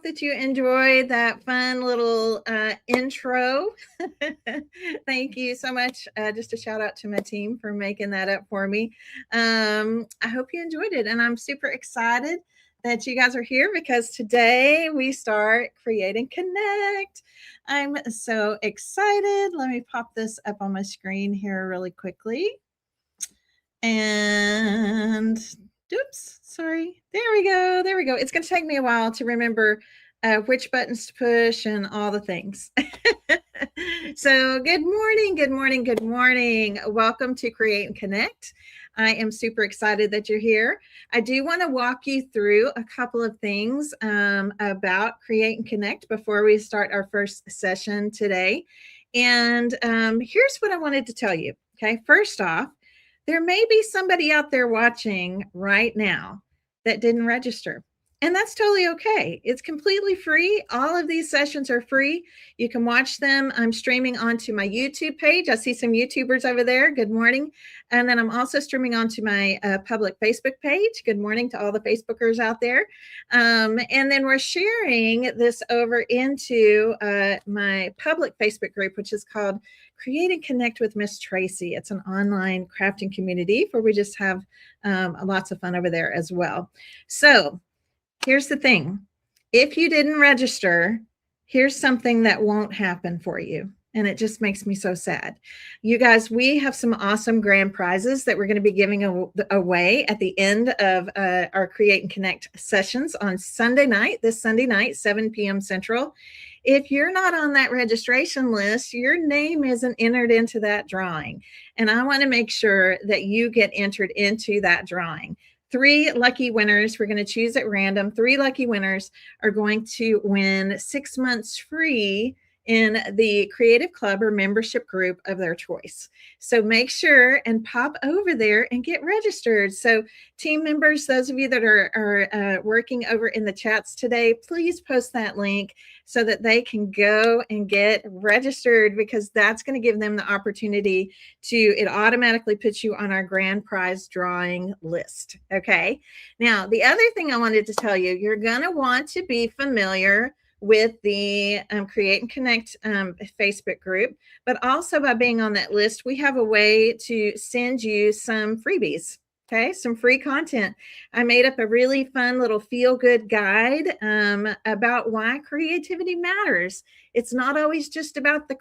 hope that you enjoyed that fun little intro. Thank you so much. Just a shout out to my team for making that up for me. I hope you enjoyed it, and I'm super excited that you guys are here because today we start Create and Connect. I'm so excited. Let me pop this up on my screen here really quickly. And oops, sorry. There we go. There we go. It's going to take me a while to remember which buttons to push and all the things. So good morning, good morning, good morning. Welcome to Create and Connect. I am super excited that you're here. I do want to walk you through a couple of things about Create and Connect before we start our first session today. And here's what I wanted to tell you. Okay, first off, there may be somebody out there watching right now that didn't register. And that's totally okay. It's completely free. All of these sessions are free. You can watch them. I'm streaming onto my YouTube page. I see some YouTubers over there. Good morning. And then I'm also streaming onto my public Facebook page. Good morning to all the Facebookers out there. And then we're sharing this over into my public Facebook group, which is called Create and Connect with Miss Tracy. It's an online crafting community where we just have lots of fun over there as well. So here's the thing. If you didn't register, here's something that won't happen for you. And it just makes me so sad. You guys, we have some awesome grand prizes that we're going to be giving away at the end of our Create and Connect sessions on Sunday night, this Sunday night, 7 p.m. Central. If you're not on that registration list, your name isn't entered into that drawing. And I want to make sure that you get entered into that drawing. 3 lucky winners, we're going to choose at random. 3 lucky winners are going to win 6 months free in the Creative Club or membership group of their choice. So make sure and pop over there and get registered. So team members, those of you that are working over in the chats today, please post that link so that they can go and get registered, because that's going to give them the opportunity to, it automatically puts you on our grand prize drawing list. Okay. Now, the other thing I wanted to tell you, you're going to want to be familiar with the Create and Connect Facebook group, but also by being on that list, we have a way to send you some freebies. Okay, some free content. I made up a really fun little feel-good guide about why creativity matters. It's not always just about the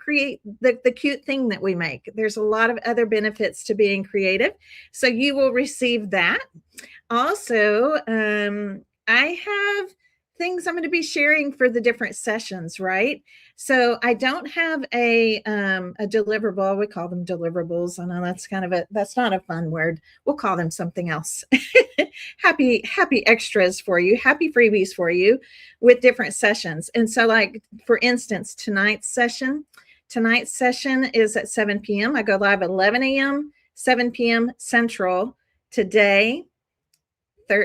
cute thing that we make. There's a lot of other benefits to being creative. So you will receive that. Also, I have things I'm going to be sharing for the different sessions, right? So I don't have a deliverable. We call them deliverables. I know that's not a fun word. We'll call them something else. happy extras for you, happy freebies for you with different sessions. And so, like, for instance, tonight's session is at 7 p.m. I go live at 11 a.m., 7 p.m. Central today.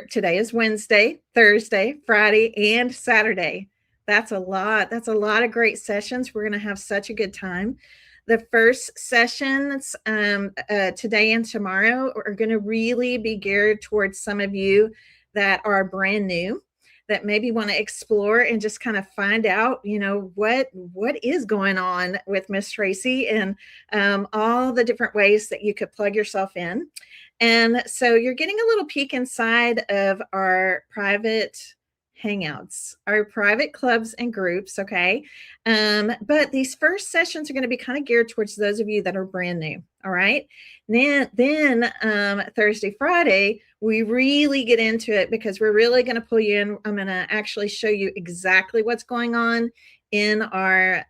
Today is Wednesday, Thursday, Friday, and Saturday. That's a lot. That's a lot of great sessions. We're going to have such a good time. The first sessions today and tomorrow are going to really be geared towards some of you that are brand new, that maybe want to explore and just kind of find out, what is going on with Miss Tracy, and all the different ways that you could plug yourself in. And so you're getting a little peek inside of our private hangouts, our private clubs and groups, okay? But these first sessions are going to be kind of geared towards those of you that are brand new, all right? Then Thursday, Friday, we really get into it, because we're really going to pull you in. I'm going to actually show you exactly what's going on in our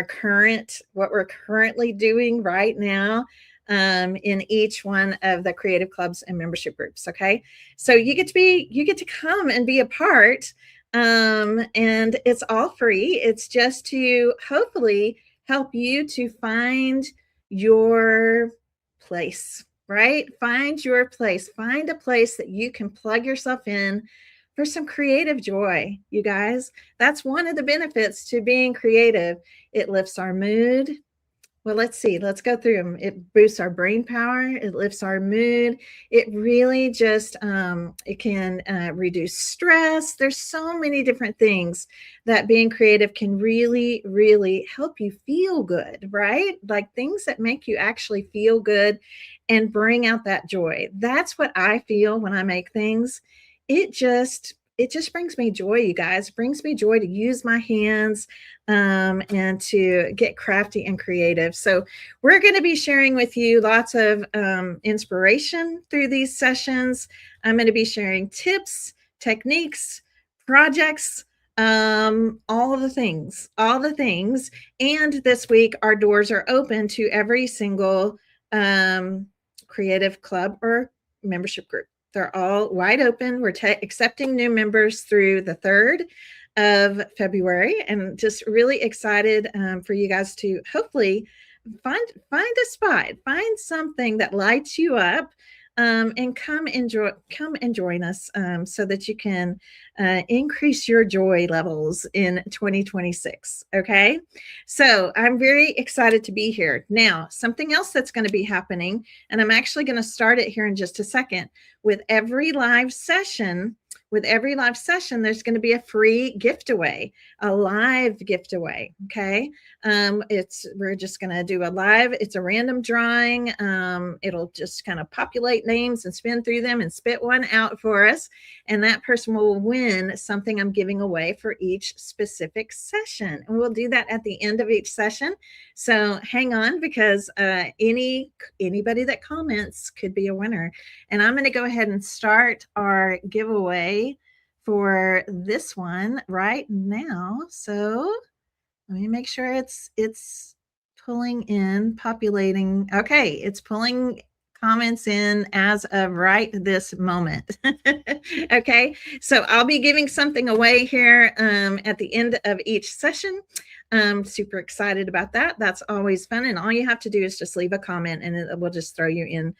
current, what we're currently doing right now. In each one of the creative clubs and membership groups. Okay. So you get to come and be a part. And it's all free. It's just to hopefully help you to find your place, right? Find your place, find a place that you can plug yourself in for some creative joy. You guys, that's one of the benefits to being creative. It lifts our mood. Well, let's see. Let's go through them. It boosts our brain power. It lifts our mood. It really just it can reduce stress. There's so many different things that being creative can really, really help you feel good, right? Like things that make you actually feel good and bring out that joy. That's what I feel when I make things. It just brings me joy, you guys. It brings me joy to use my hands and to get crafty and creative. So, we're going to be sharing with you lots of inspiration through these sessions. I'm going to be sharing tips, techniques, projects, all of the things, all the things. And this week, our doors are open to every single creative club or membership group. They're all wide open. We're accepting new members through the 3rd of February, and just really excited for you guys to hopefully find a spot, find something that lights you up, and come and join us so that you can increase your joy levels in 2026. Okay, so I'm very excited to be here. Now, something else that's going to be happening, and I'm actually going to start it here in just a second. With every live session, there's going to be a free gift away, a live gift away. Okay. We're just going to do a live, it's a random drawing. It'll just kind of populate names and spin through them and spit one out for us. And that person will win something I'm giving away for each specific session. And we'll do that at the end of each session. So hang on, because anybody that comments could be a winner. And I'm going to go ahead and start our giveaway for this one right now. So let me make sure it's pulling in, populating. Okay, it's pulling comments in as of right this moment. Okay, so I'll be giving something away here at the end of each session. I'm super excited about that. That's always fun. And all you have to do is just leave a comment and it will just throw you in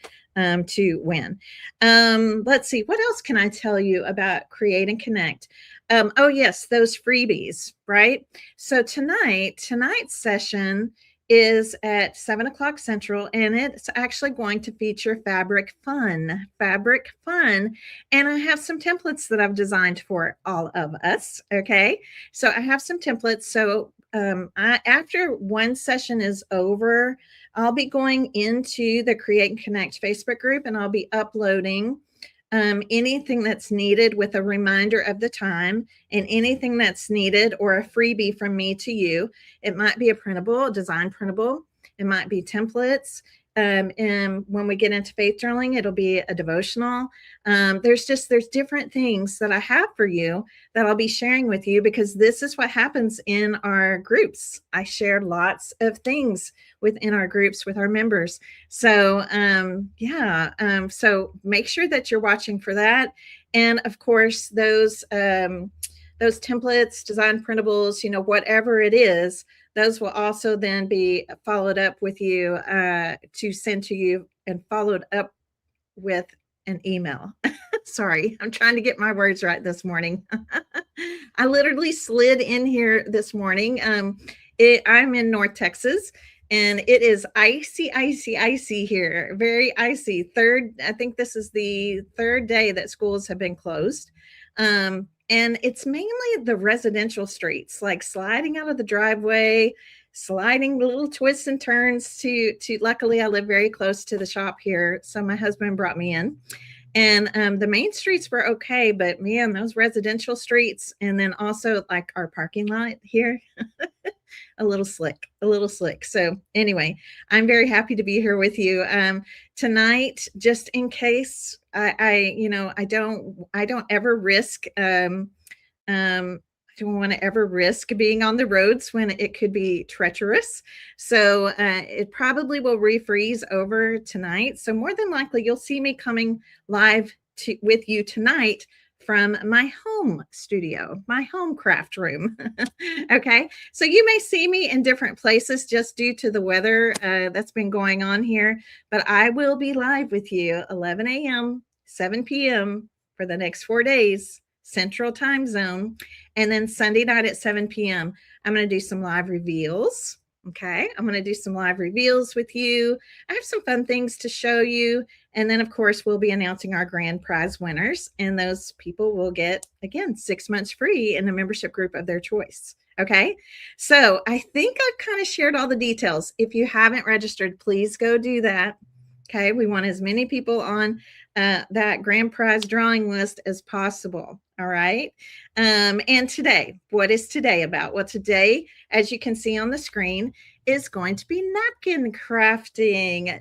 to win. Let's see, what else can I tell you about Create and Connect? Oh yes, those freebies, right? So tonight's session is at 7:00 Central, and it's actually going to feature fabric fun. And I have some templates that I've designed for all of us. Okay, so I have some templates. So after one session is over, I'll be going into the Create and Connect Facebook group, and I'll be uploading anything that's needed with a reminder of the time, and anything that's needed or a freebie from me to you. It might be a printable, a design printable. It might be templates. And when we get into faith journaling, it'll be a devotional. There's different things that I have for you that I'll be sharing with you, because this is what happens in our groups. I share lots of things within our groups with our members. So so make sure that you're watching for that. And of course, those templates, design printables, whatever it is, those will also then be followed up with you to send to you, and followed up with an email. Sorry, I'm trying to get my words right this morning. I literally slid in here this morning. I'm in North Texas, and it is icy here. Very icy. I think this is the 3rd day that schools have been closed. And it's mainly the residential streets, like sliding out of the driveway, sliding little twists and turns to luckily I live very close to the shop here. So my husband brought me in, and the main streets were okay, but man, those residential streets, and then also like our parking lot here, a little slick. So anyway, I'm very happy to be here with you tonight, just in case I don't ever risk I don't want to ever risk being on the roads when it could be treacherous. So it probably will refreeze over tonight. So more than likely, you'll see me coming live with you tonight from my home studio, my home craft room. Okay, so you may see me in different places just due to the weather that's been going on here, but I will be live with you 11 a.m., 7 p.m. for the next 4 days, Central Time Zone. And then Sunday night at 7 p.m., I'm going to do some live reveals. Okay, I'm going to do some live reveals with you. I have some fun things to show you. And then, of course, we'll be announcing our grand prize winners. And those people will get, again, 6 months free in a membership group of their choice. Okay, so I think I've kind of shared all the details. If you haven't registered, please go do that. Okay, we want as many people on that grand prize drawing list as possible. All right. And today, what is today about? Well, today, as you can see on the screen, is going to be napkin crafting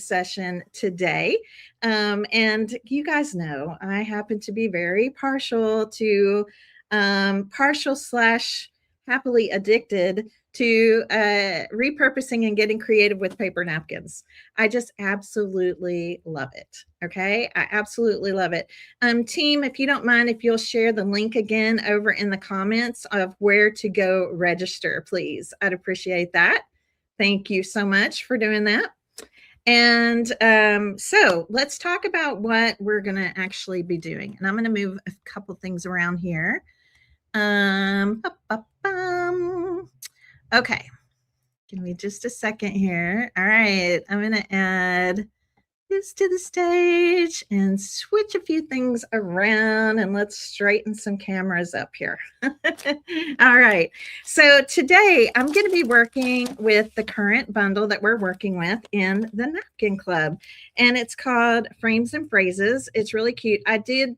session today. And you guys know I happen to be very partial slash happily addicted to repurposing and getting creative with paper napkins. I just absolutely love it. Okay, I absolutely love it. Team, if you don't mind, if you'll share the link again over in the comments of where to go register, please. I'd appreciate that. Thank you so much for doing that. And so let's talk about what we're going to actually be doing. And I'm going to move a couple things around here. Okay, give me just a second here. All right, I'm going to add this to the stage and switch a few things around, and let's straighten some cameras up here. All right, so today I'm going to be working with the current bundle that we're working with in the Napkin Club, and it's called Frames and Phrases. It's really cute. I did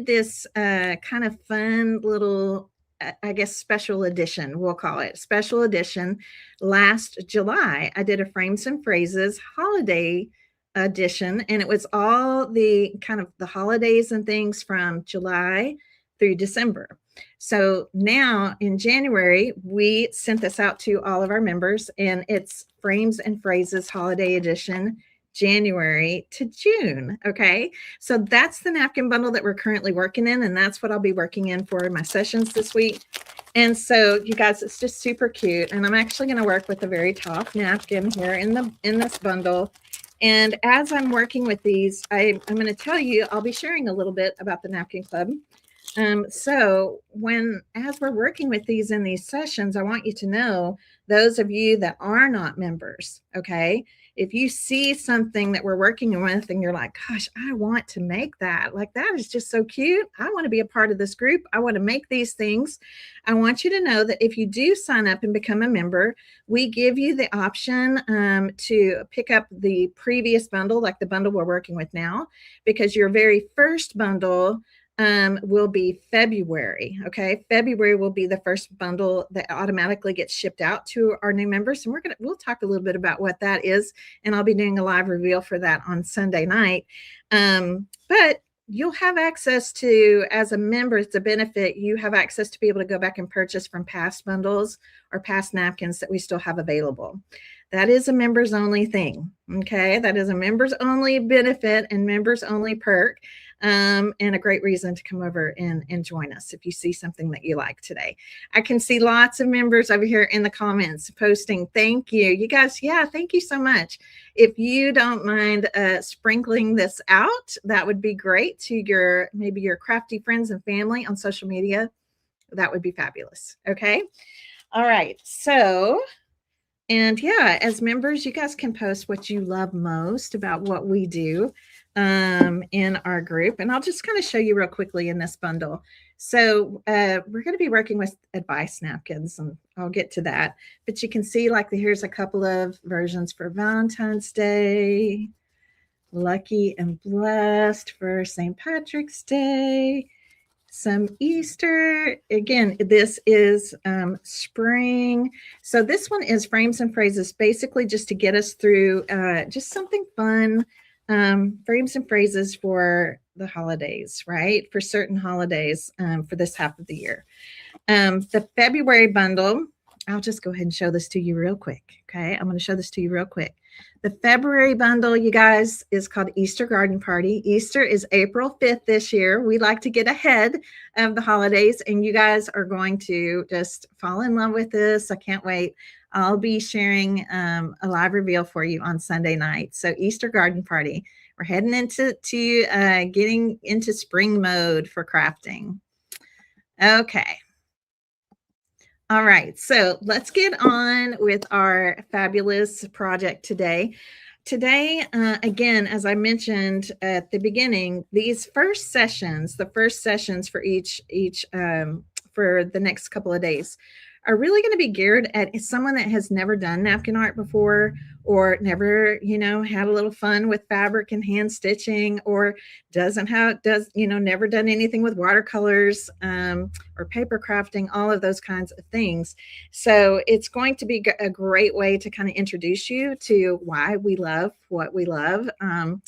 this kind of fun little, I guess, special edition, we'll call it special edition. Last July, I did a Frames and Phrases holiday edition, and it was all the kind of the holidays and things from July through December. So now in January, we sent this out to all of our members, and it's Frames and Phrases Holiday Edition, January to June. Okay, so that's the napkin bundle that we're currently working in, and that's what I'll be working in for my sessions this week. And so you guys, it's just super cute. And I'm actually going to work with the very top napkin here in this bundle. And as I'm working with these, I'm going to tell you, I'll be sharing a little bit about the Napkin Club. So as we're working with these in these sessions, I want you to know, those of you that are not members, okay, if you see something that we're working with and you're like, gosh, I want to make that, like that is just so cute, I want to be a part of this group, I want to make these things, I want you to know that if you do sign up and become a member, we give you the option to pick up the previous bundle, like the bundle we're working with now, because your very first bundle will be February. Okay, February will be the first bundle that automatically gets shipped out to our new members, and we'll talk a little bit about what that is, and I'll be doing a live reveal for that on Sunday night. But you'll have access to, as a member, it's a benefit, you have access to be able to go back and purchase from past bundles or past napkins that we still have available. That is a members only thing. Okay, that is a members only benefit and members only perk. And a great reason to come over and join us if you see something that you like today. I can see lots of members over here in the comments posting, thank you. You guys, yeah, thank you so much. If you don't mind sprinkling this out, that would be great to maybe your crafty friends and family on social media. That would be fabulous. Okay. All right. So, and yeah, as members, you guys can post what you love most about what we do in our group. And I'll just kind of show you real quickly in this bundle. So we're going to be working with advice napkins, and I'll get to that. But you can see, like, here's a couple of versions for Valentine's Day, Lucky and Blessed for St. Patrick's Day, some Easter. Again, this is spring. So this one is Frames and Phrases, basically just to get us through just something fun. Frames and phrases for the holidays, right? For certain holidays for this half of the year. The February bundle, I'll just go ahead and show this to you real quick. Okay, I'm going to show this to you real quick. The February bundle, you guys, is called Easter Garden Party. Easter is April 5th this year. We like to get ahead of the holidays, and you guys are going to just fall in love with this. I can't wait. I'll be sharing a live reveal for you on Sunday night. So Easter Garden Party. We're heading into getting into spring mode for crafting. Okay. All right, so let's get on with our fabulous project today. Today, again, as I mentioned at the beginning, these the first sessions for each for the next couple of days, are really going to be geared at someone that has never done napkin art before, or never, had a little fun with fabric and hand stitching, or never done anything with watercolors, or paper crafting, all of those kinds of things. So it's going to be a great way to kind of introduce you to why we love what we love, and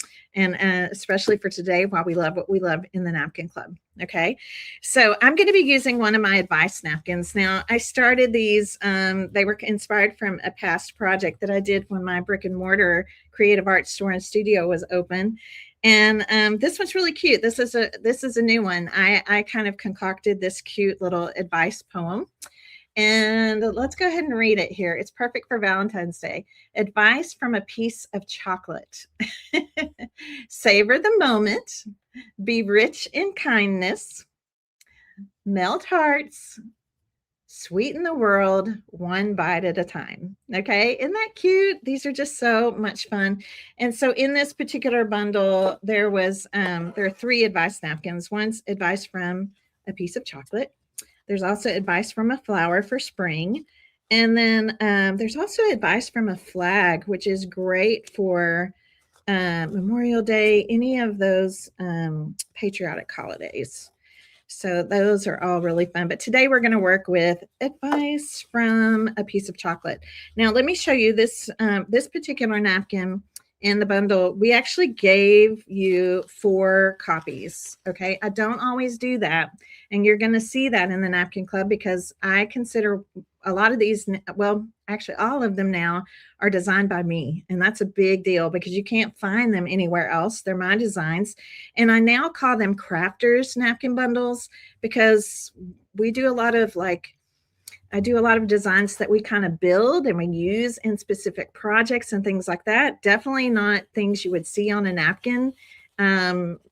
especially for today, why we love what we love in the Napkin Club. Okay, so I'm going to be using one of my advice napkins. Now, I started these, they were inspired from a past project that I did when my brick and mortar creative art store and studio was open. And this one's really cute. This is a new one. I kind of concocted this cute little advice poem. And let's go ahead and read it here. It's perfect for Valentine's Day. Advice from a piece of chocolate. Savor the moment. Be rich in kindness. Melt hearts. Sweeten the world one bite at a time. Okay, isn't that cute? These are just so much fun. And so in this particular bundle, there are 3 advice napkins. One's advice from a piece of chocolate. There's also advice from a flower for spring. And then there's also advice from a flag, which is great for Memorial Day, any of those patriotic holidays. So those are all really fun. But today we're going to work with advice from a piece of chocolate. Now, let me show you this particular napkin in the bundle. We actually gave you 4 copies. Okay, I don't always do that. And you're going to see that in the Napkin Club, because I consider a lot of these, well, actually all of them now are designed by me. And that's a big deal because you can't find them anywhere else. They're my designs. And I now call them crafters napkin bundles, because we do a lot of I do a lot of designs that we kind of build and we use in specific projects and things like that. Definitely not things you would see on a napkin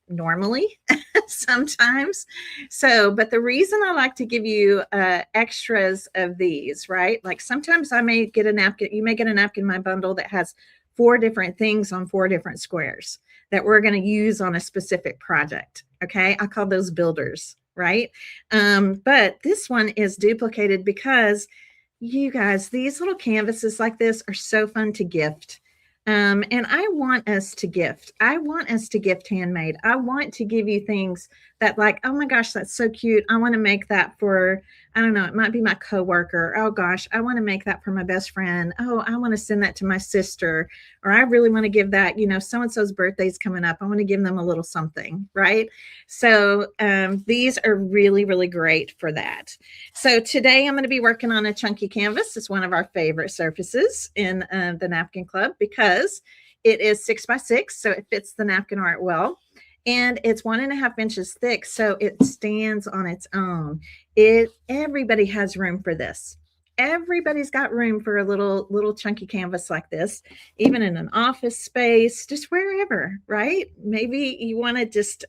normally sometimes. So, but the reason I like to give you extras of these, right? Like sometimes I may get a napkin, you may get a napkin in my bundle that has 4 different things on 4 different squares that we're going to use on a specific project. Okay, I call those builders, right? But this one is duplicated because you guys, these little canvases like this are so fun to gift. And I want us to gift. I want us to gift handmade. I want to give you things that, like, oh my gosh, that's so cute. I want to make that for, I don't know, it might be my coworker. Oh gosh, I want to make that for my best friend. Oh, I want to send that to my sister. Or I really want to give that, so-and-so's birthday's coming up. I want to give them a little something, right? So these are really, really great for that. So today I'm going to be working on a chunky canvas. It's one of our favorite surfaces in the Napkin Club because it is 6 by 6, so it fits the napkin art well. And it's 1.5 inches thick, so it stands on its own. Everybody has room for this. Everybody's got room for a little chunky canvas like this, even in an office space, just wherever, right? Maybe you want to just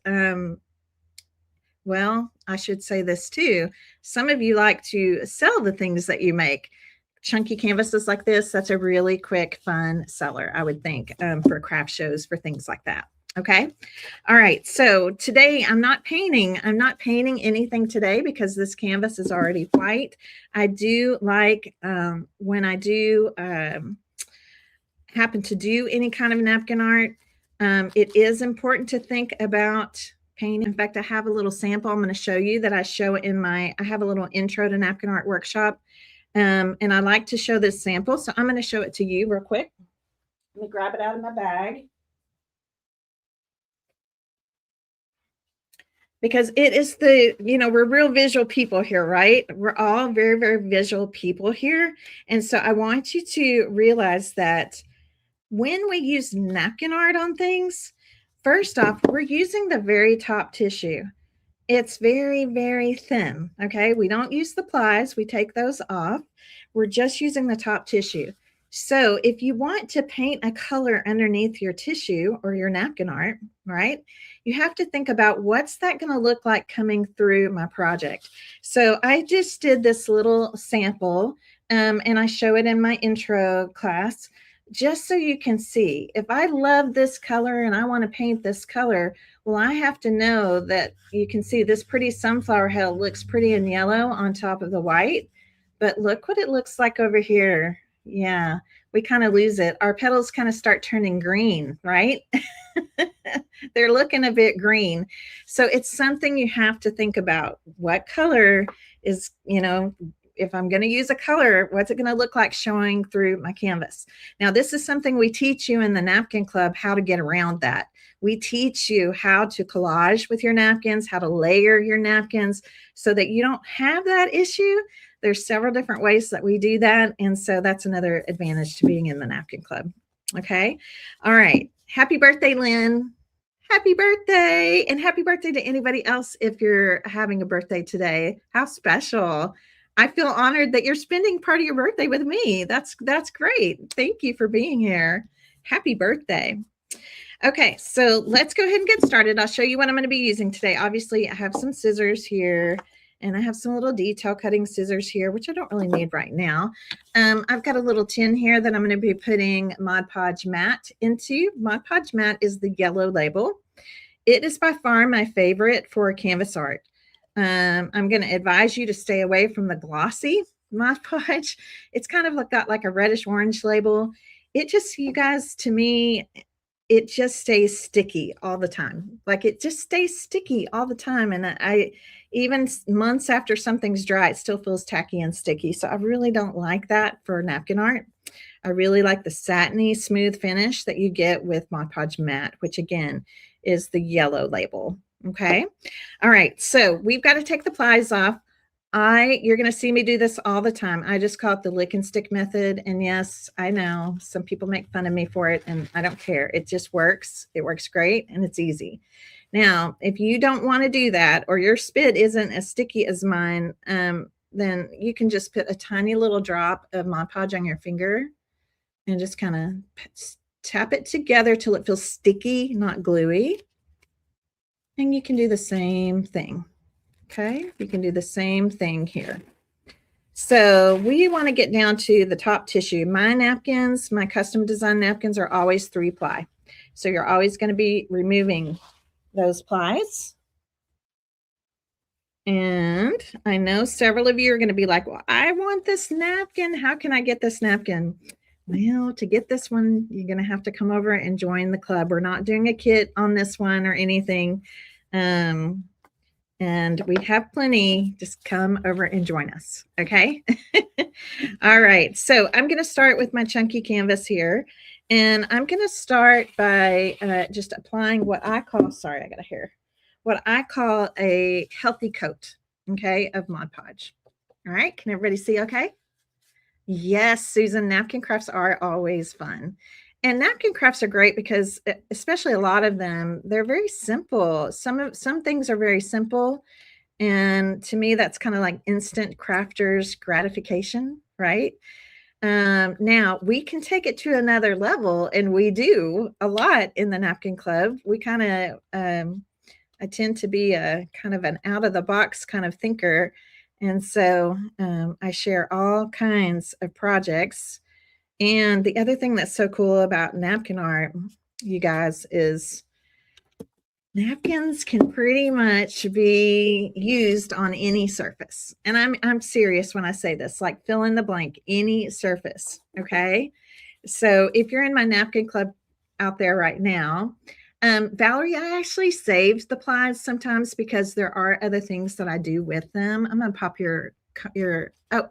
well, I should say this too. Some of you like to sell the things that you make. Chunky canvases like this, that's a really quick, fun seller, I would think, for craft shows, for things like that. Okay. All right. So today I'm not painting anything today because this canvas is already white. I do like when I do happen to do any kind of napkin art, it is important to think about painting. In fact, I have a little sample I'm going to show you that I show in I have a little intro to napkin art workshop. And I like to show this sample. So I'm going to show it to you real quick. Let me grab it out of my bag. Because it is we're real visual people here, right? We're all very, very visual people here. And so I want you to realize that when we use napkin art on things, first off, we're using the very top tissue. It's very, very thin, okay? We don't use the plies. We take those off. We're just using the top tissue. So if you want to paint a color underneath your tissue or your napkin art, right, you have to think about what's that going to look like coming through my project. So I just did this little sample and I show it in my intro class just so you can see. If I love this color and I want to paint this color, well, I have to know that you can see this pretty sunflower head looks pretty in yellow on top of the white. But look what it looks like over here. Yeah, we kind of lose it. Our petals kind of start turning green, right? They're looking a bit green. So it's something you have to think about. What color is, if I'm going to use a color, what's it going to look like showing through my canvas? Now, this is something we teach you in the Napkin Club, how to get around that. We teach you how to collage with your napkins, how to layer your napkins so that you don't have that issue. There's several different ways that we do that. And so that's another advantage to being in the Napkin Club. Okay. All right. Happy birthday, Lynn. Happy birthday. And happy birthday to anybody else if you're having a birthday today. How special. I feel honored that you're spending part of your birthday with me. That's great. Thank you for being here. Happy birthday. Okay, so let's go ahead and get started. I'll show you what I'm going to be using today. Obviously, I have some scissors here, and I have some little detail cutting scissors here, which I don't really need right now. I've got a little tin here that I'm going to be putting Mod Podge Matte into. Mod Podge Matte is the yellow label. It is by far my favorite for canvas art. I'm going to advise you to stay away from the glossy Mod Podge. It's kind of got like a reddish orange label. It just, you guys, to me, it just stays sticky all the time. Like it just stays sticky all the time. And I even months after something's dry, it still feels tacky and sticky. So I really don't like that for napkin art. I really like the satiny, smooth finish that you get with Mod Podge Matte, which again is the yellow label. Okay. All right. So we've got to take the plies off. You're going to see me do this all the time. I just call it the lick and stick method. And yes, I know some people make fun of me for it, and I don't care. It just works. It works great, and it's easy. Now, if you don't want to do that, or your spit isn't as sticky as mine, then you can just put a tiny little drop of Mod Podge on your finger and just kind of tap it together till it feels sticky, not gluey. And you can do the same thing. Okay, you can do the same thing here. So we want to get down to the top tissue. My napkins, my custom design napkins are always 3-ply. So you're always going to be removing those plies. And I know several of you are going to be like, well, I want this napkin. How can I get this napkin? Well, to get this one, you're going to have to come over and join the club. We're not doing a kit on this one or anything. And we have plenty. Just come over and join us. Okay. All right. So I'm going to start with my chunky canvas here. And I'm going to start by just applying what I call, sorry, I got a hair, what I call a healthy coat, okay, of Mod Podge. All right. Can everybody see okay? Yes, Susan, napkin crafts are always fun. And napkin crafts are great because, especially a lot of them, they're very simple. Some things are very simple, and to me, that's kind of like instant crafter's gratification, right? Now we can take it to another level, and we do a lot in the Napkin Club. We kind of, I tend to be a kind of an out of the box kind of thinker, and so I share all kinds of projects. And the other thing that's so cool about napkin art, you guys, is napkins can pretty much be used on any surface. And I'm serious when I say this, like fill in the blank, any surface. Okay. So if you're in my Napkin Club out there right now, Valerie, I actually saved the plies sometimes because there are other things that I do with them. I'm going to pop your, oh,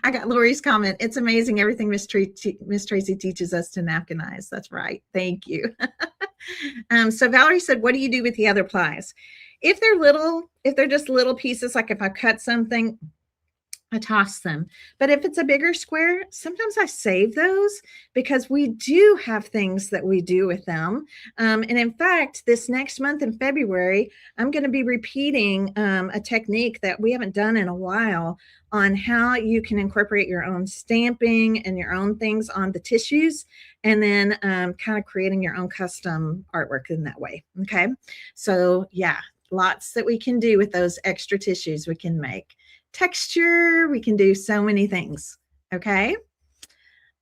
I got Lori's comment. It's amazing everything Miss Tracy teaches us to napkinize. That's right. Thank you. So Valerie said, what do you do with the other plies? If they're little, if they're just little pieces, like if I cut something, I toss them. But if it's a bigger square, sometimes I save those because we do have things that we do with them. And in fact, this next month in February, I'm going to be repeating a technique that we haven't done in a while on how you can incorporate your own stamping and your own things on the tissues, and then kind of creating your own custom artwork in that way. Okay. So, yeah, lots that we can do with those extra tissues we can make texture. We can do so many things. Okay.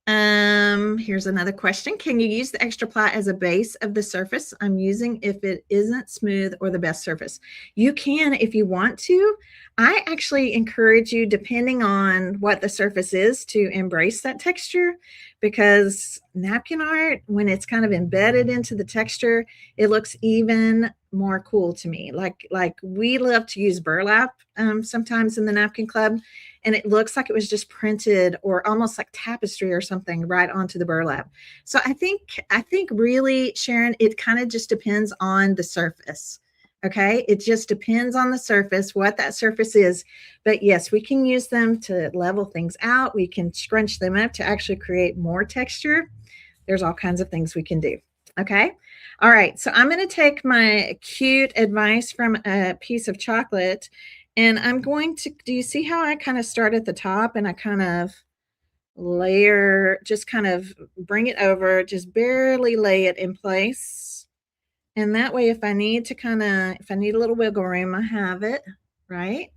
Here's another question. Can you use the extra ply as a base of the surface I'm using if it isn't smooth or the best surface? You can if you want to. I actually encourage you, depending on what the surface is, to embrace that texture, because napkin art, when it's kind of embedded into the texture, it looks even more cool to me. Like we love to use burlap sometimes in the Napkin Club, and it looks like it was just printed or almost like tapestry or something right onto the burlap. So I think really, Sharon, it kind of just depends on the surface. Okay, it just depends on the surface, what that surface is. But yes, we can use them to level things out. We can scrunch them up to actually create more texture. There's all kinds of things we can do. Okay. All right. So I'm going to take my cute advice from a piece of chocolate, and I'm going to, do you see how I kind of start at the top and I kind of layer, just kind of bring it over, just barely lay it in place. And that way, if I need to kind of, if I need a little wiggle room, I have it, right?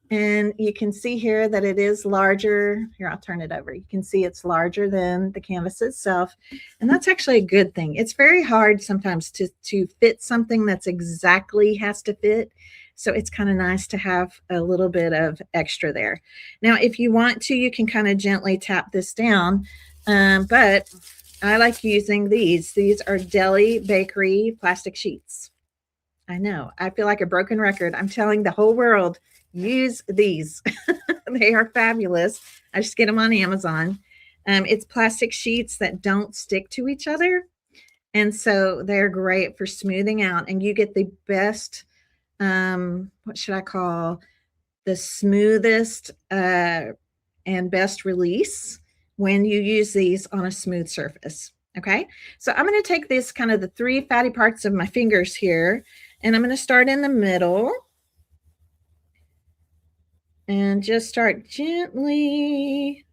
And you can see here that it is larger. Here, I'll turn it over. You can see it's larger than the canvas itself. And that's actually a good thing. It's very hard sometimes to fit something that's exactly has to fit. So it's kind of nice to have a little bit of extra there. Now, if you want to, you can kind of gently tap this down. But I like using these. These are deli bakery plastic sheets. I know. I feel like a broken record. I'm telling the whole world, use these. They are fabulous. I just get them on Amazon. It's plastic sheets that don't stick to each other. And so they're great for smoothing out. And you get the best, what should I call, the smoothest and best release when you use these on a smooth surface. Okay. So I'm going to take this kind of the three fatty parts of my fingers here, and I'm going to start in the middle and just start gently.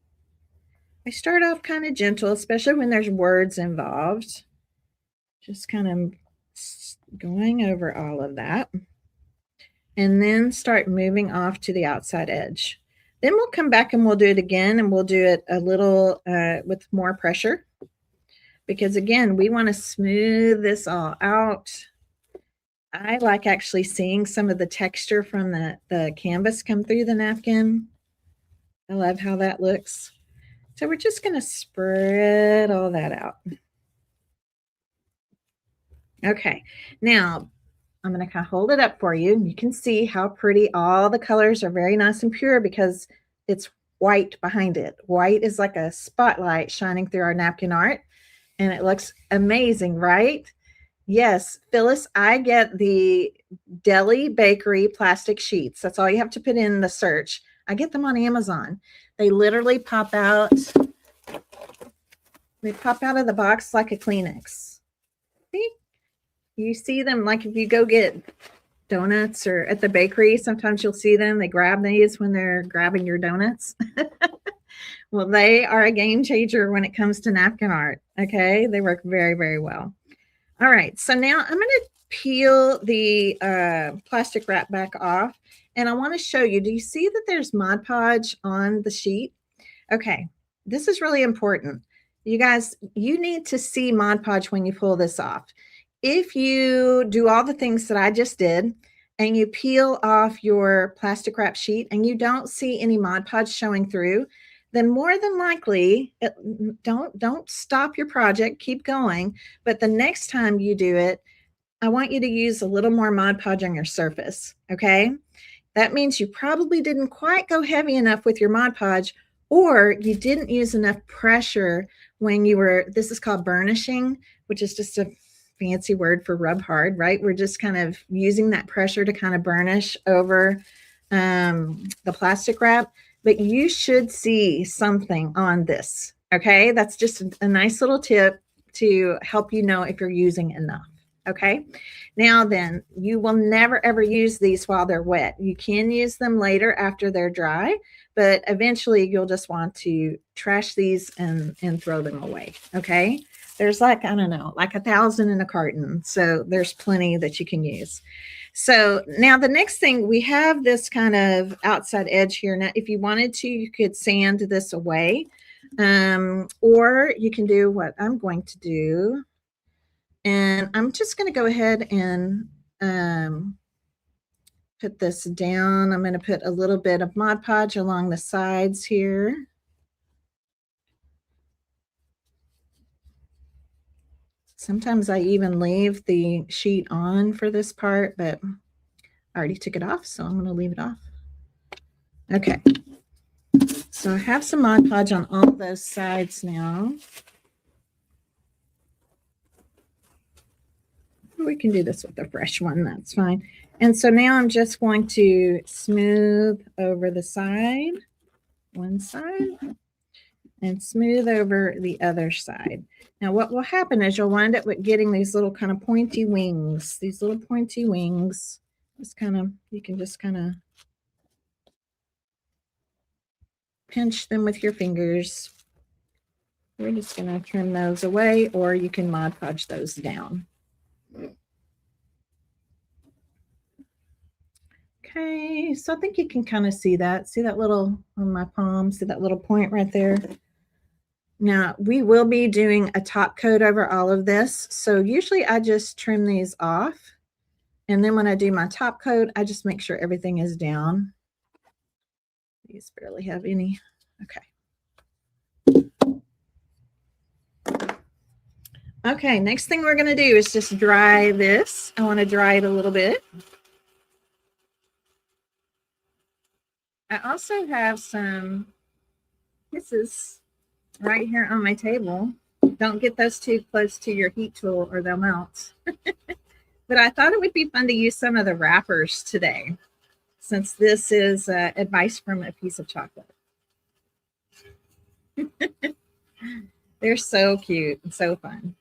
I start off kind of gentle, especially when there's words involved. Just kind of going over all of that. And then start moving off to the outside edge. Then we'll come back and we'll do it again, and we'll do it a little with more pressure, because again, we want to smooth this all out. I like actually seeing some of the texture from the canvas come through the napkin. I love how that looks. So we're just going to spread all that out. Okay, now I'm going to kind of hold it up for you. You can see how pretty all the colors are, very nice and pure because it's white behind it. White is like a spotlight shining through our napkin art, and it looks amazing, right? Yes, Phyllis, I get the deli bakery plastic sheets. That's all you have to put in the search. I get them on Amazon. They literally pop out. They pop out of the box like a Kleenex. See? You see them like if you go get donuts or at the bakery, sometimes you'll see them. They grab these when they're grabbing your donuts. Well, they are a game changer when it comes to napkin art. Okay, they work very, very well. All right, so now I'm going to peel the plastic wrap back off, and I want to show you. Do you see that there's Mod Podge on the sheet? Okay, this is really important. You guys, you need to see Mod Podge when you pull this off. If you do all the things that I just did and you peel off your plastic wrap sheet and you don't see any Mod Podge showing through, then more than likely, don't stop your project, keep going. But the next time you do it, I want you to use a little more Mod Podge on your surface, okay? That means you probably didn't quite go heavy enough with your Mod Podge, or you didn't use enough pressure when you were, this is called burnishing, which is just a fancy word for rub hard, right? We're just kind of using that pressure to kind of burnish over the plastic wrap. but you should see something on this. Okay, that's just a nice little tip to help you know if you're using enough. Okay, now then, you will never ever use these while they're wet. You can use them later after they're dry, but eventually you'll just want to trash these and throw them away. Okay, there's like, I don't know, like 1,000 in a carton, so there's plenty that you can use. So now the next thing, we have this kind of outside edge here. Now, if you wanted to, you could sand this away, or you can do what I'm going to do. And I'm just going to go ahead and put this down. I'm going to put a little bit of Mod Podge along the sides here. Sometimes I even leave the sheet on for this part, but I already took it off, so I'm going to leave it off. Okay. So I have some Mod Podge on all those sides now. We can do this with a fresh one, that's fine. And so now I'm just going to smooth over the side, one side, and smooth over the other side. Now what will happen is you'll wind up with getting these little kind of pointy wings, these little pointy wings. Just kind of, you can just kind of pinch them with your fingers. We're just going to trim those away, or you can Mod Podge those down. Okay, so I think you can kind of see that. See that little on my palm? See that little point right there? Now, we will be doing a top coat over all of this. So usually I just trim these off. And then when I do my top coat, I just make sure everything is down. These barely have any. Okay. Okay, next thing we're going to do is just dry this. I want to dry it a little bit. I also have some kisses right here on my table. Don't get those too close to your heat tool or they'll melt. But I thought it would be fun to use some of the wrappers today, since this is advice from a piece of chocolate. They're so cute and so fun.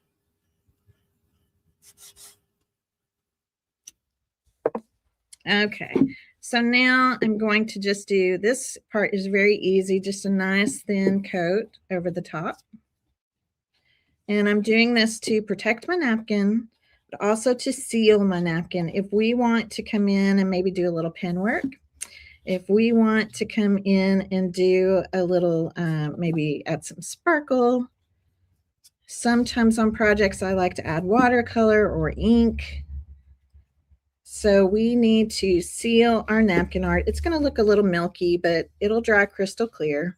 Okay, so now I'm going to just do, this part is very easy, just a nice thin coat over the top. And I'm doing this to protect my napkin, but also to seal my napkin. If we want to come in and maybe do a little pen work, if we want to come in and do a little, maybe add some sparkle. Sometimes on projects, I like to add watercolor or ink. So we need to seal our napkin art. It's going to look a little milky, but it'll dry crystal clear.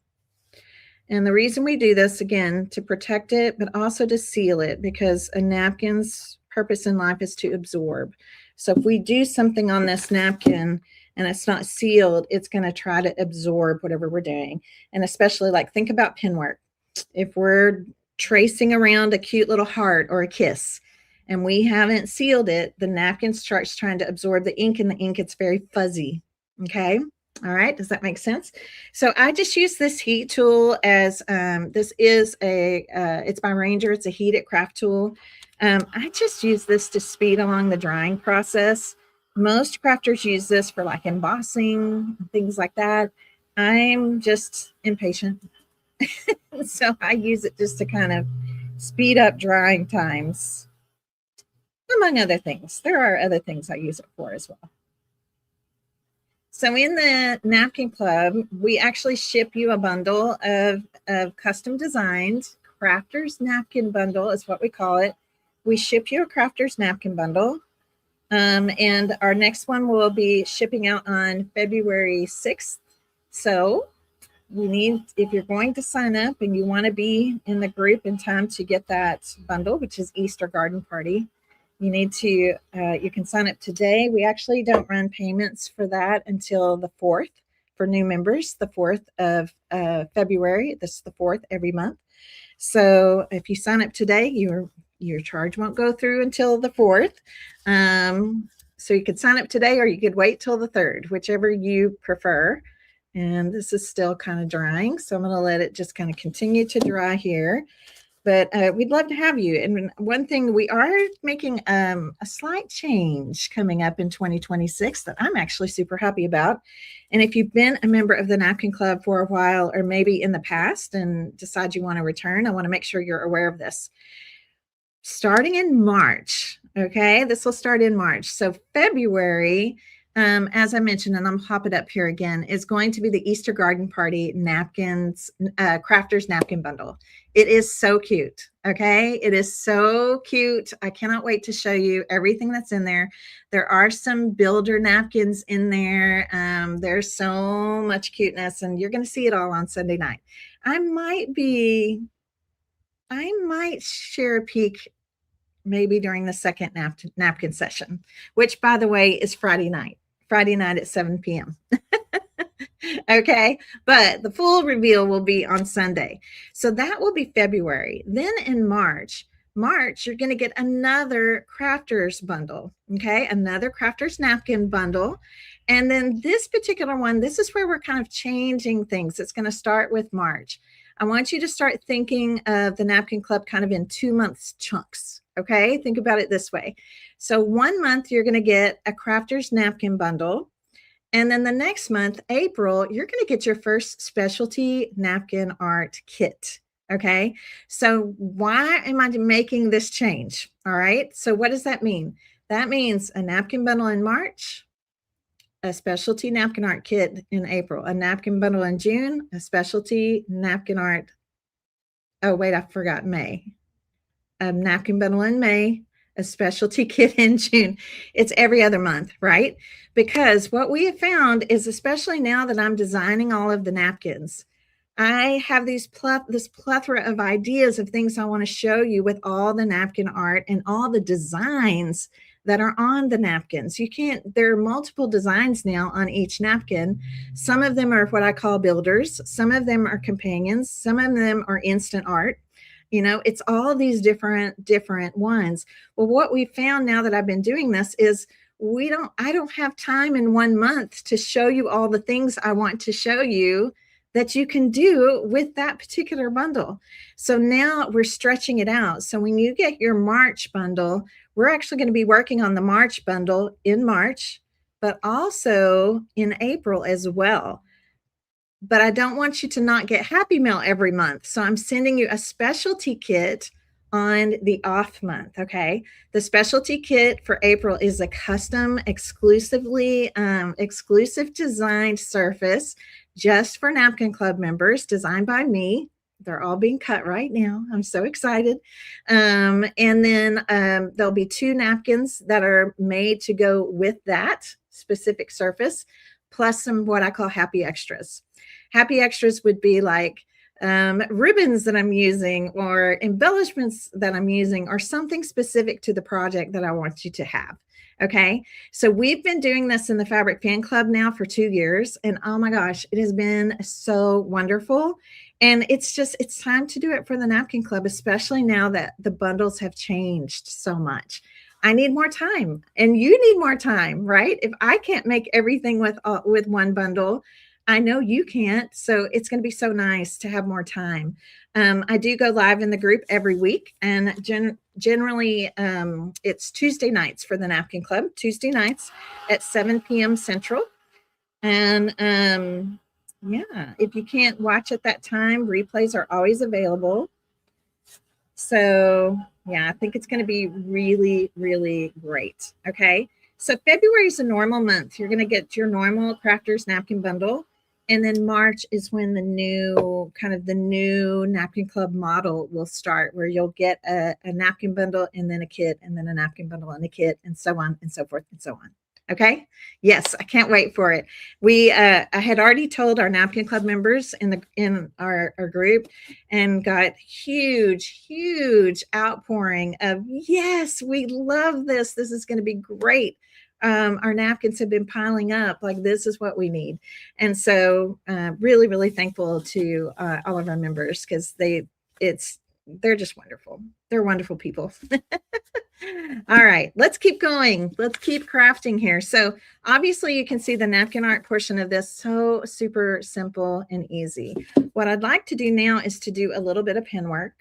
And the reason we do this, again, to protect it, but also to seal it, because a napkin's purpose in life is to absorb. So if we do something on this napkin and it's not sealed, it's going to try to absorb whatever we're doing. And especially, like, think about pen work. If we're tracing around a cute little heart or a kiss and we haven't sealed it, the napkin starts trying to absorb the ink, and the ink gets very fuzzy. Okay. All right. Does that make sense? So I just use this heat tool as, this is a, it's by Ranger. It's a heated craft tool. I just use this to speed along the drying process. Most crafters use this for like embossing, things like that. I'm just impatient. So I use it just to kind of speed up drying times, among other things. There are other things I use it for as well. So in the Napkin Club, we actually ship you a bundle of custom designed crafter's napkin bundle is what we call it. We ship you a crafter's napkin bundle. And our next one will be shipping out on February 6th. So you need, if you're going to sign up and you want to be in the group in time to get that bundle, which is Easter Garden Party, you need to, you can sign up today. We actually don't run payments for that until the 4th for new members, the 4th of February. This is the 4th every month. So if you sign up today, your charge won't go through until the 4th. So you could sign up today, or you could wait till the 3rd, whichever you prefer. And this is still kind of drying, so I'm going to let it just kind of continue to dry here. But we'd love to have you. And one thing, we are making a slight change coming up in 2026 that I'm actually super happy about. And if you've been a member of the Napkin Club for a while, or maybe in the past and decide you want to return, I want to make sure you're aware of this. Starting in March, okay, this will start in March. So February, as I mentioned, and I'm pop it up here again, is going to be the Easter Garden Party napkins, crafters napkin bundle. It is so cute. Okay, it is so cute. I cannot wait to show you everything that's in there. There are some builder napkins in there. There's so much cuteness, and you're going to see it all on Sunday night. I might share a peek maybe during the second napkin session, which, by the way, is Friday night at 7 p.m. Okay, but the full reveal will be on Sunday. So that will be February. Then in March, you're going to get another crafters bundle. Okay, another crafters napkin bundle. And then this particular one, this is where we're kind of changing things. It's going to start with March. I want you to start thinking of the Napkin Club kind of in 2 months chunks. Okay, think about it this way. So 1 month, you're going to get a crafters napkin bundle. And then the next month, April, you're going to get your first specialty napkin art kit. Okay, so why am I making this change? All right, so what does that mean? That means a napkin bundle in March, a specialty napkin art kit in April, a napkin bundle in June, a specialty napkin art. Oh, wait, I forgot May. A napkin bundle in May, a specialty kit in June. It's every other month, right? Because what we have found is, especially now that I'm designing all of the napkins, I have this plethora of ideas of things I want to show you with all the napkin art and all the designs that are on the napkins. There are multiple designs now on each napkin. Some of them are what I call builders. Some of them are companions. Some of them are instant art. It's all of these different ones. Well, what we found now that I've been doing this is I don't have time in 1 month to show you all the things I want to show you that you can do with that particular bundle. So now we're stretching it out. So when you get your March bundle, we're actually going to be working on the March bundle in March, but also in April as well. But I don't want you to not get Happy Mail every month. So I'm sending you a specialty kit on the off month. Okay. The specialty kit for April is a custom, exclusive designed surface just for Napkin Club members, designed by me. They're all being cut right now. I'm so excited. And then there'll be 2 napkins that are made to go with that specific surface, plus some what I call happy extras. Happy extras would be like ribbons that I'm using, or embellishments that I'm using, or something specific to the project that I want you to have. Okay, so we've been doing this in the Fabric Fan Club now for 2 years, and oh my gosh, it has been so wonderful. And it's time to do it for the Napkin Club, especially now that the bundles have changed so much. I need more time, and you need more time, right? If I can't make everything with one bundle, I know you can't. So it's going to be so nice to have more time. I do go live in the group every week, and generally it's Tuesday nights for the Napkin Club, Tuesday nights at 7 p.m. Central. And yeah, if you can't watch at that time, replays are always available. So yeah, I think it's going to be really, really great. Okay. So February is a normal month. You're going to get your normal Crafters napkin bundle. And then March is when the new Napkin Club model will start, where you'll get a napkin bundle and then a kit, and then a napkin bundle and a kit, and so on and so forth and so on. Okay. Yes, I can't wait for it. I had already told our Napkin Club members in our group, and got huge outpouring of, yes, we love this. This is going to be great. Our napkins have been piling up. Like, this is what we need. And so really, really thankful to all of our members, because they're just wonderful. They're wonderful people. All right, let's keep going. Let's keep crafting here. So obviously you can see the napkin art portion of this, so super simple and easy. What I'd like to do now is to do a little bit of pen work.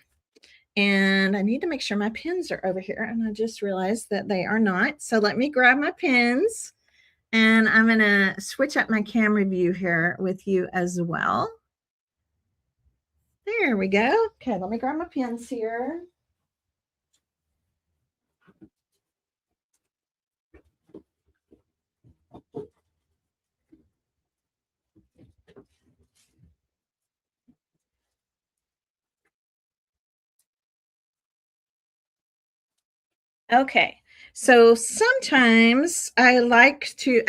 And I need to make sure my pens are over here. And I just realized that they are not. So let me grab my pens. And I'm going to switch up my camera view here with you as well. There we go. Okay, let me grab my pens here. Okay, so sometimes I like to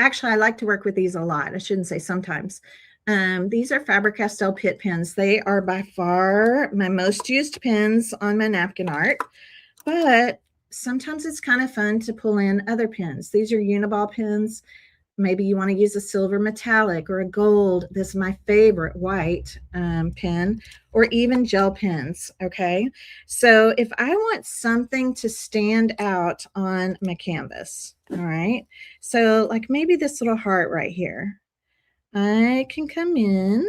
work with these a lot. I shouldn't say sometimes. These are Faber-Castell Pitt pens. They are by far my most used pens on my napkin art, but sometimes it's kind of fun to pull in other pens. These are Uniball pens. Maybe you want to use a silver metallic or a gold. This is my favorite, white pen, or even gel pens. Okay, so if I want something to stand out on my canvas, all right, so like maybe this little heart right here, I can come in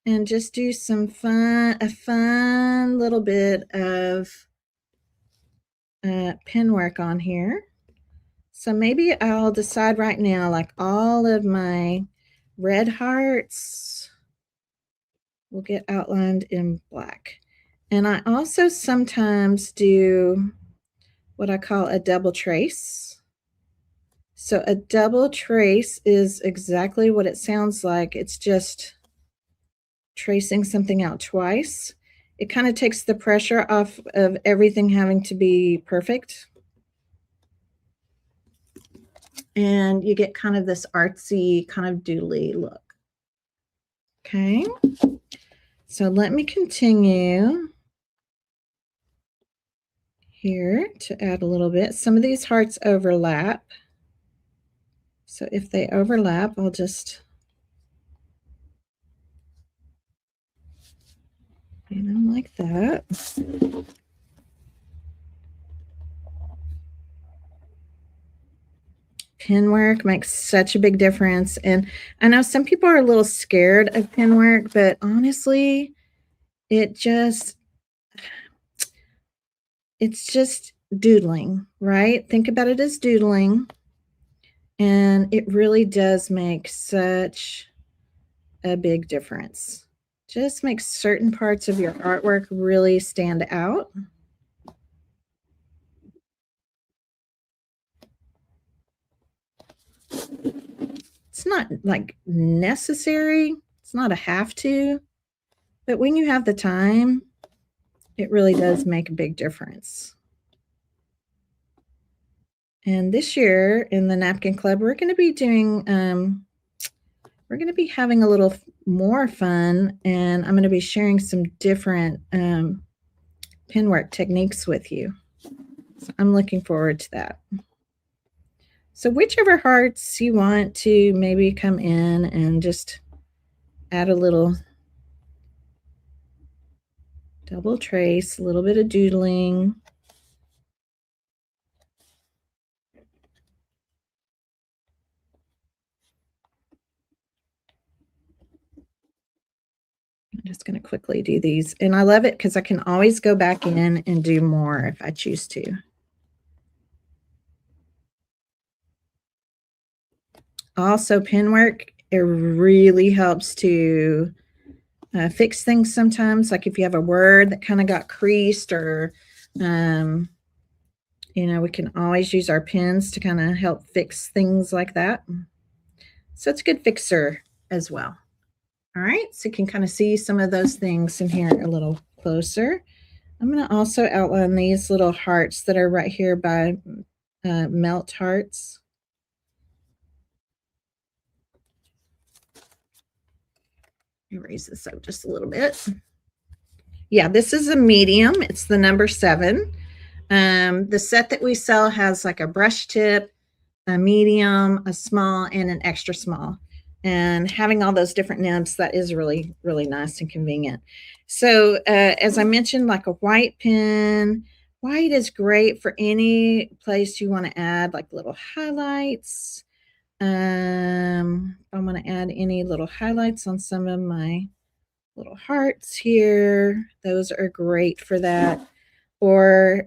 and just do a fun little bit of pen work on here. So maybe I'll decide right now, like all of my red hearts will get outlined in black. And I also sometimes do what I call a double trace. So a double trace is exactly what it sounds like. It's just tracing something out twice. It kind of takes the pressure off of everything having to be perfect. And you get kind of this artsy, kind of doodly look. Okay, so let me continue here to add a little bit. Some of these hearts overlap. So if they overlap, I'll just do them like that. Pen work makes such a big difference. And I know some people are a little scared of pen work, but honestly, it's just doodling, right? Think about it as doodling. And it really does make such a big difference. Just makes certain parts of your artwork really stand out. It's not like necessary. It's not a have to, but when you have the time, it really does make a big difference. And this year in the Napkin Club, we're going to be doing, we're going to be having a little more fun, and I'm going to be sharing some different pen work techniques with you. So I'm looking forward to that. So whichever hearts you want to maybe come in and just add a little double trace, a little bit of doodling. I'm just going to quickly do these. And I love it because I can always go back in and do more if I choose to. Also, pen work, it really helps to fix things sometimes. Like if you have a word that kind of got creased, or, you know, we can always use our pens to kind of help fix things like that. So it's a good fixer as well. All right, so you can kind of see some of those things in here a little closer. I'm going to also outline these little hearts that are right here by melt hearts. Let me raise this up just a little bit. Yeah, this is a medium. It's the number 7. The set that we sell has like a brush tip, a medium, a small, and an extra small. and having all those different nibs, that is really, really nice and convenient. So as I mentioned, like a white pen, white is great for any place you want to add like little highlights. I want to add any little highlights on some of my little hearts here. Those are great for that. Or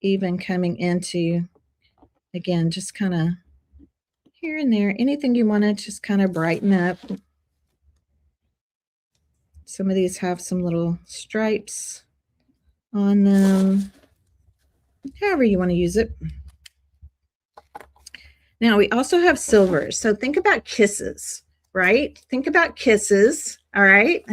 even coming into, again, just kind of here and there, anything you want to just kind of brighten up. Some of these have some little stripes on them, however you want to use it. Now we also have silvers. So think about kisses, right? Think about kisses. All right.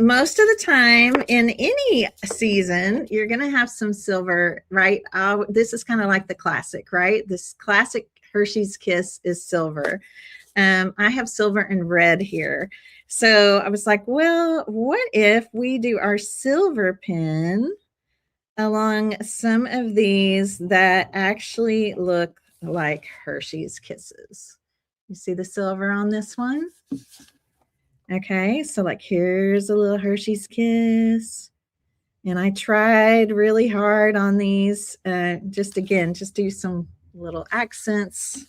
Most of the time in any season, you're going to have some silver, right? This is kind of like the classic, right? This classic Hershey's Kiss is silver. I have silver and red here. So I was like, well, what if we do our silver pen along some of these that actually look like Hershey's Kisses? You see the silver on this one? Okay, so like here's a little Hershey's Kiss. And I tried really hard on these, just do some little accents.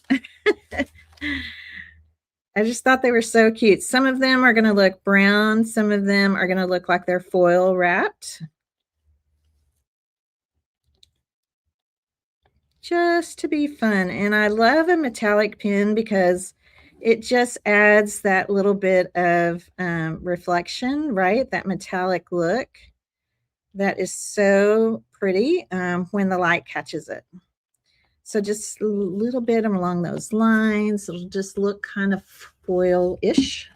I just thought they were so cute. Some of them are going to look brown. Some of them are going to look like they're foil wrapped. Just to be fun. And I love a metallic pen because it just adds that little bit of reflection, right? That metallic look. That is so pretty when the light catches it. So just a little bit along those lines. It'll just look kind of foil-ish.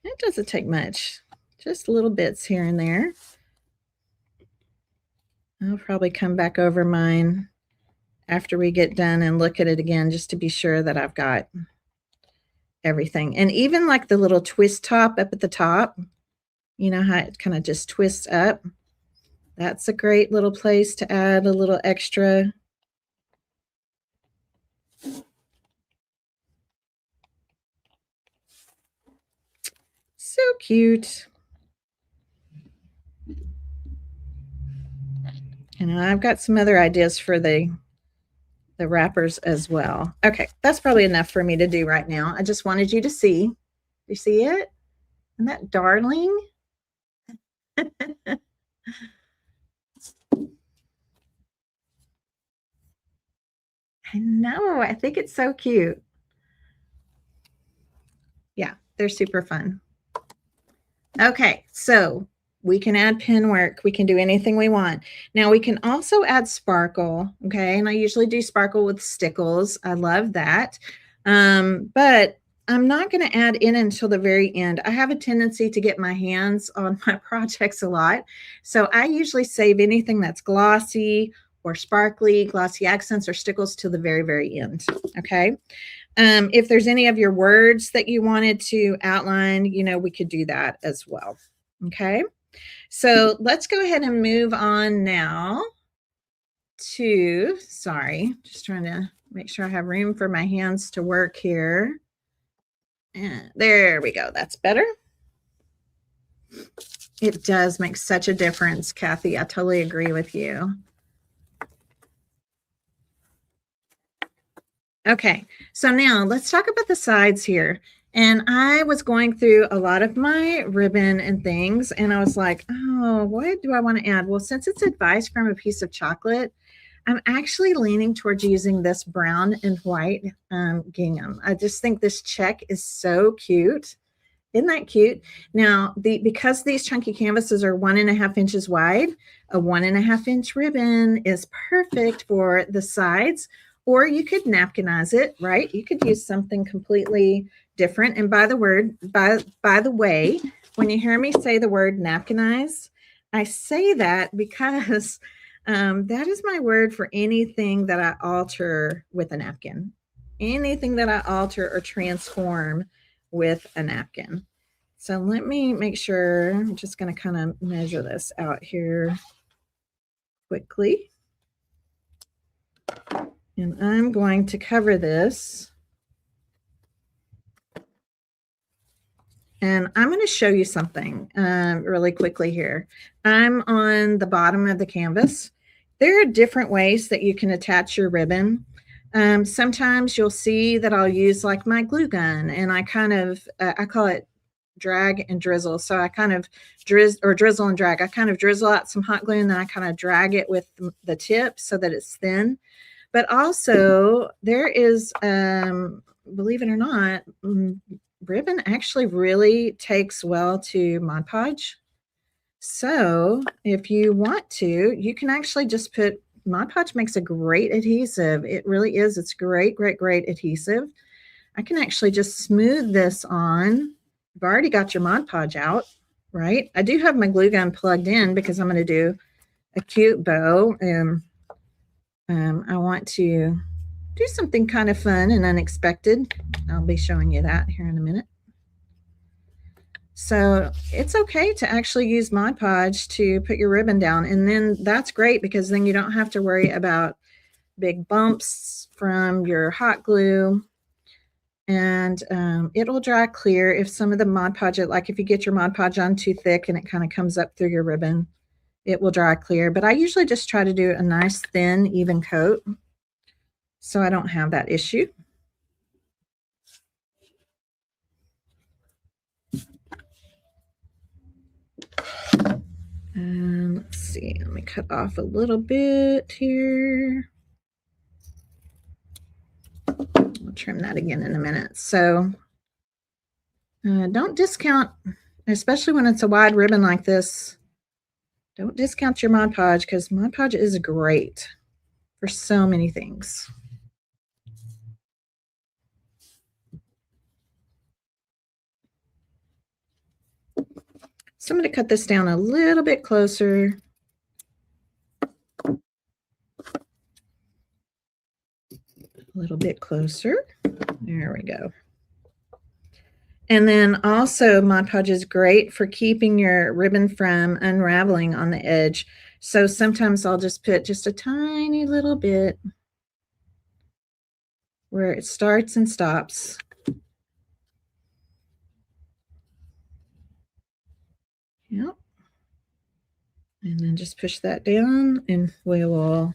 It doesn't take much, just little bits here and there. I'll probably come back over mine after we get done and look at it again just to be sure that I've got everything. And even like the little twist top up at the top, you know how it kind of just twists up? That's a great little place to add a little extra. So cute. And I've got some other ideas for the wrappers as well. Okay, that's probably enough for me to do right now. I just wanted you to see. You see it? Isn't that darling? I know. I think it's so cute. Yeah, they're super fun. Okay, so we can add pen work. We can do anything we want. Now we can also add sparkle. Okay, and I usually do sparkle with stickles. I love that. But I'm not going to add in until the very end. I have a tendency to get my hands on my projects a lot. So I usually save anything that's glossy or sparkly, glossy accents or stickles till the very, very end. Okay. If there's any of your words that you wanted to outline, you know, we could do that as well. Okay. So let's go ahead and move on now to, sorry, just trying to make sure I have room for my hands to work here. And there we go. That's better. It does make such a difference, Kathy. I totally agree with you. Okay, so now let's talk about the sides here. And I was going through a lot of my ribbon and things, and I was like, oh, what do I want to add? Well, since it's advice from a piece of chocolate, I'm actually leaning towards using this brown and white gingham. I just think this check is so cute. Isn't that cute? Now, because these chunky canvases are 1.5 inches wide, a 1.5 inch ribbon is perfect for the sides, or you could napkinize it, right? You could use something completely different. And by the way, when you hear me say the word napkinize, I say that because that is my word for anything that I alter with a napkin, anything that I alter or transform with a napkin. So let me make sure, I'm just going to kind of measure this out here quickly. And I'm going to cover this. And I'm going to show you something really quickly here. I'm on the bottom of the canvas. There are different ways that you can attach your ribbon. Sometimes you'll see that I'll use like my glue gun, and I kind of, I call it drag and drizzle. So I kind of drizzle and drag. I kind of drizzle out some hot glue, and then I kind of drag it with the tip so that it's thin. But also there is, believe it or not, ribbon actually really takes well to Mod Podge. So if you want to, you can actually just put, Mod Podge makes a great adhesive. It really is. It's great, great, great adhesive. I can actually just smooth this on. You've already got your Mod Podge out, right? I do have my glue gun plugged in because I'm going to do a cute bow. I want to do something kind of fun and unexpected. I'll be showing you that here in a minute. So it's okay to actually use Mod Podge to put your ribbon down. And then that's great because then you don't have to worry about big bumps from your hot glue. And it'll dry clear if some of the Mod Podge, like if you get your Mod Podge on too thick and it kind of comes up through your ribbon, it will dry clear. But I usually just try to do a nice thin, even coat so I don't have that issue. Let's see, let me cut off a little bit here. I'll trim that again in a minute. So don't discount, especially when it's a wide ribbon like this, don't discount your Mod Podge because Mod Podge is great for so many things. So I'm going to cut this down a little bit closer. A little bit closer. There we go. And then also Mod Podge is great for keeping your ribbon from unraveling on the edge. So sometimes I'll just put just a tiny little bit where it starts and stops. Yep. And then just push that down and we will,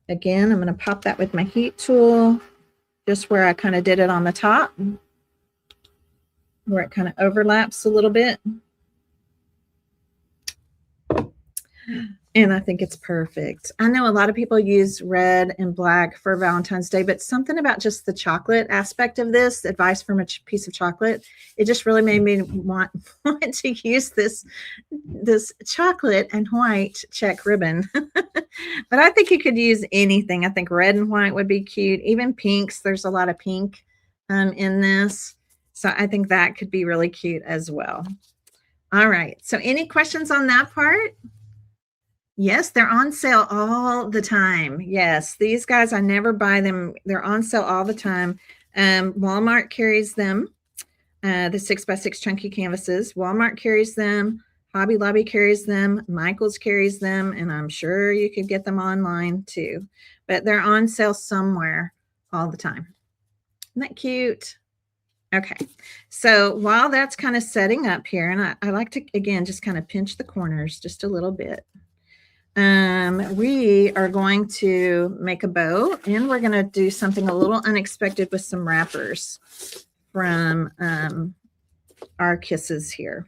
again, I'm going to pop that with my heat tool just where I kind of did it on the top, where it kind of overlaps a little bit. And I think it's perfect. I know a lot of people use red and black for Valentine's Day, but something about just the chocolate aspect of this, advice from a piece of chocolate, it just really made me want to use this chocolate and white check ribbon. But I think you could use anything. I think red and white would be cute. Even pinks. There's a lot of pink in this. So I think that could be really cute as well. All right. So any questions on that part? Yes, they're on sale all the time. Yes, these guys, I never buy them. They're on sale all the time. Walmart carries them, the 6x6 chunky canvases. Walmart carries them. Hobby Lobby carries them. Michael's carries them. And I'm sure you could get them online too. But they're on sale somewhere all the time. Isn't that cute? Okay, so while that's kind of setting up here, and I like to, again, just kind of pinch the corners just a little bit. We are going to make a bow, and we're going to do something a little unexpected with some wrappers from our kisses here.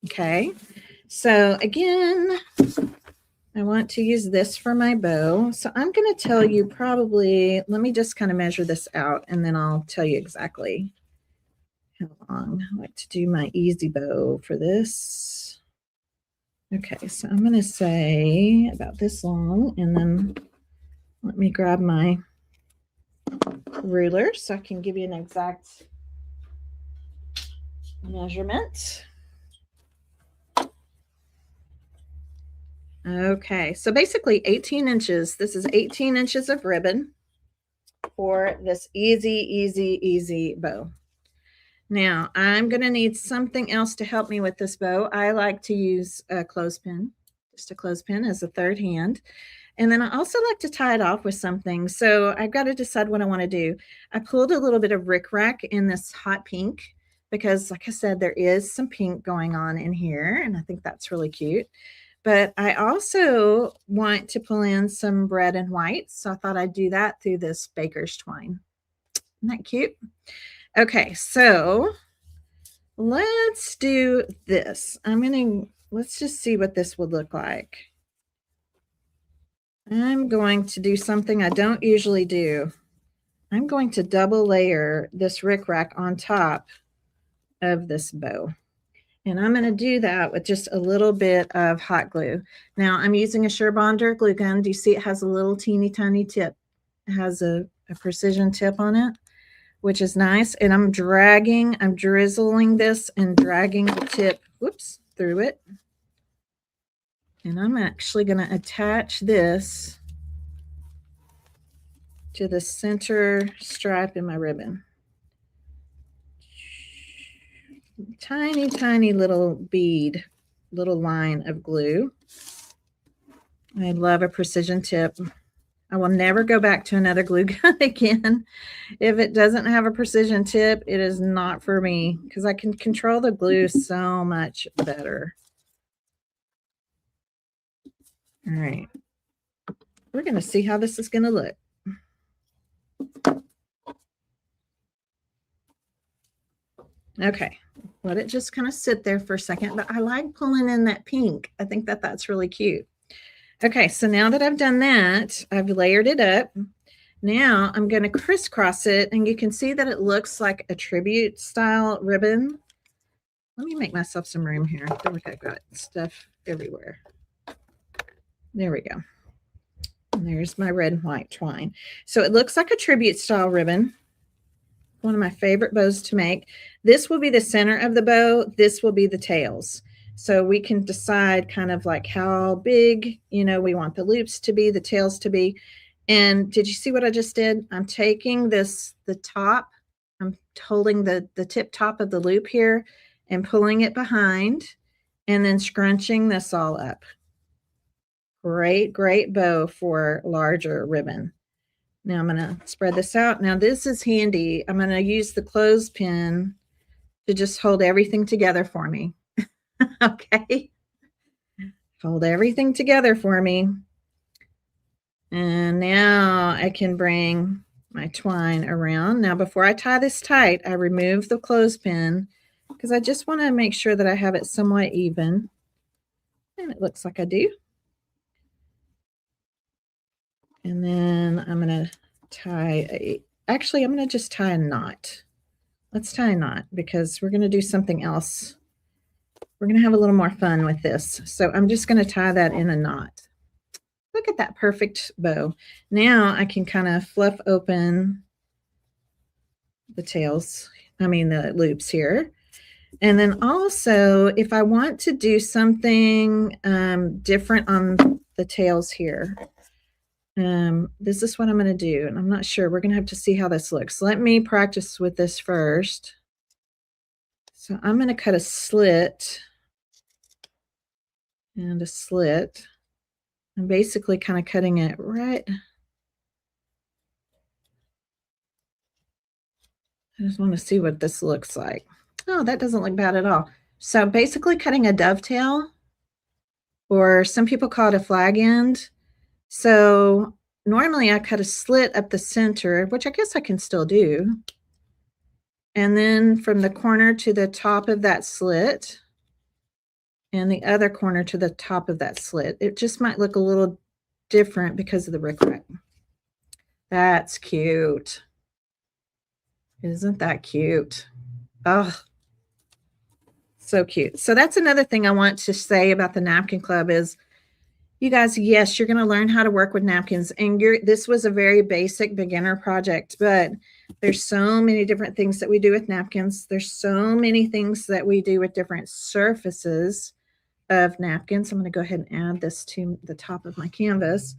Okay, so again, I want to use this for my bow. So I'm going to tell you probably, let me just kind of measure this out, and then I'll tell you exactly how long. I like to do my easy bow for this. Okay, so I'm going to say about this long, and then let me grab my ruler so I can give you an exact measurement. Okay, so basically 18 inches. This is 18 inches of ribbon for this easy bow. Now, I'm going to need something else to help me with this bow. I like to use a clothespin just a clothespin as a third hand. And then I also like to tie it off with something. So I've got to decide what I want to do. I pulled a little bit of rickrack in this hot pink because, like I said, there is some pink going on in here, and I think that's really cute. But I also want to pull in some red and white, so I thought I'd do that through this baker's twine. Isn't that cute? Okay, so let's do this. Let's just see what this would look like. I'm going to do something I don't usually do. I'm going to double layer this rickrack on top of this bow. And I'm going to do that with just a little bit of hot glue. Now I'm using a Surebonder glue gun. Do you see it has a little teeny tiny tip? It has a precision tip on it, which is nice. And I'm drizzling this and dragging the tip, through it. And I'm actually going to attach this to the center stripe in my ribbon. Tiny, tiny little bead, little line of glue. I love a precision tip. I will never go back to another glue gun again. If it doesn't have a precision tip, it is not for me because I can control the glue so much better. All right. We're going to see how this is going to look. Okay. Let it just kind of sit there for a second, but I like pulling in that pink. I think that that's really cute. Okay, so now that I've done that, I've layered it up. Now I'm going to crisscross it, and you can see that it looks like a tribute style ribbon. Let me make myself some room here. I feel like I've got stuff everywhere. There we go. And there's my red and white twine. So it looks like a tribute style ribbon. One of my favorite bows to make. This will be the center of the bow. This will be the tails. So we can decide kind of like how big, we want the loops to be, the tails to be. And did you see what I just did? I'm taking the top, I'm holding the tip top of the loop here and pulling it behind and then scrunching this all up. Great, great bow for larger ribbon. Now I'm going to spread this out. Now this is handy. I'm going to use the clothespin to just hold everything together for me. Okay. Hold everything together for me. And now I can bring my twine around. Now before I tie this tight, I remove the clothespin because I just want to make sure that I have it somewhat even. And it looks like I do. And then I'm going to tie I'm going to just tie a knot. Let's tie a knot because we're going to do something else. We're going to have a little more fun with this. So I'm just going to tie that in a knot. Look at that perfect bow. Now I can kind of fluff open the the loops here. And then also, if I want to do something different on the tails here, this is what I'm going to do. And I'm not sure. We're going to have to see how this looks. Let me practice with this first. So I'm going to cut a slit and a slit. I'm basically kind of cutting it right. I just want to see what this looks like. Oh, that doesn't look bad at all. So basically cutting a dovetail, or some people call it a flag end. So normally I cut a slit up the center, which I guess I can still do. And then from the corner to the top of that slit, and the other corner to the top of that slit. It just might look a little different because of the rickrack. That's cute. Isn't that cute? Oh, so cute. So that's another thing I want to say about the Napkin Club is, you guys, yes, you're going to learn how to work with napkins. And this was a very basic beginner project, but there's so many different things that we do with napkins. There's so many things that we do with different surfaces of napkins. I'm going to go ahead and add this to the top of my canvas.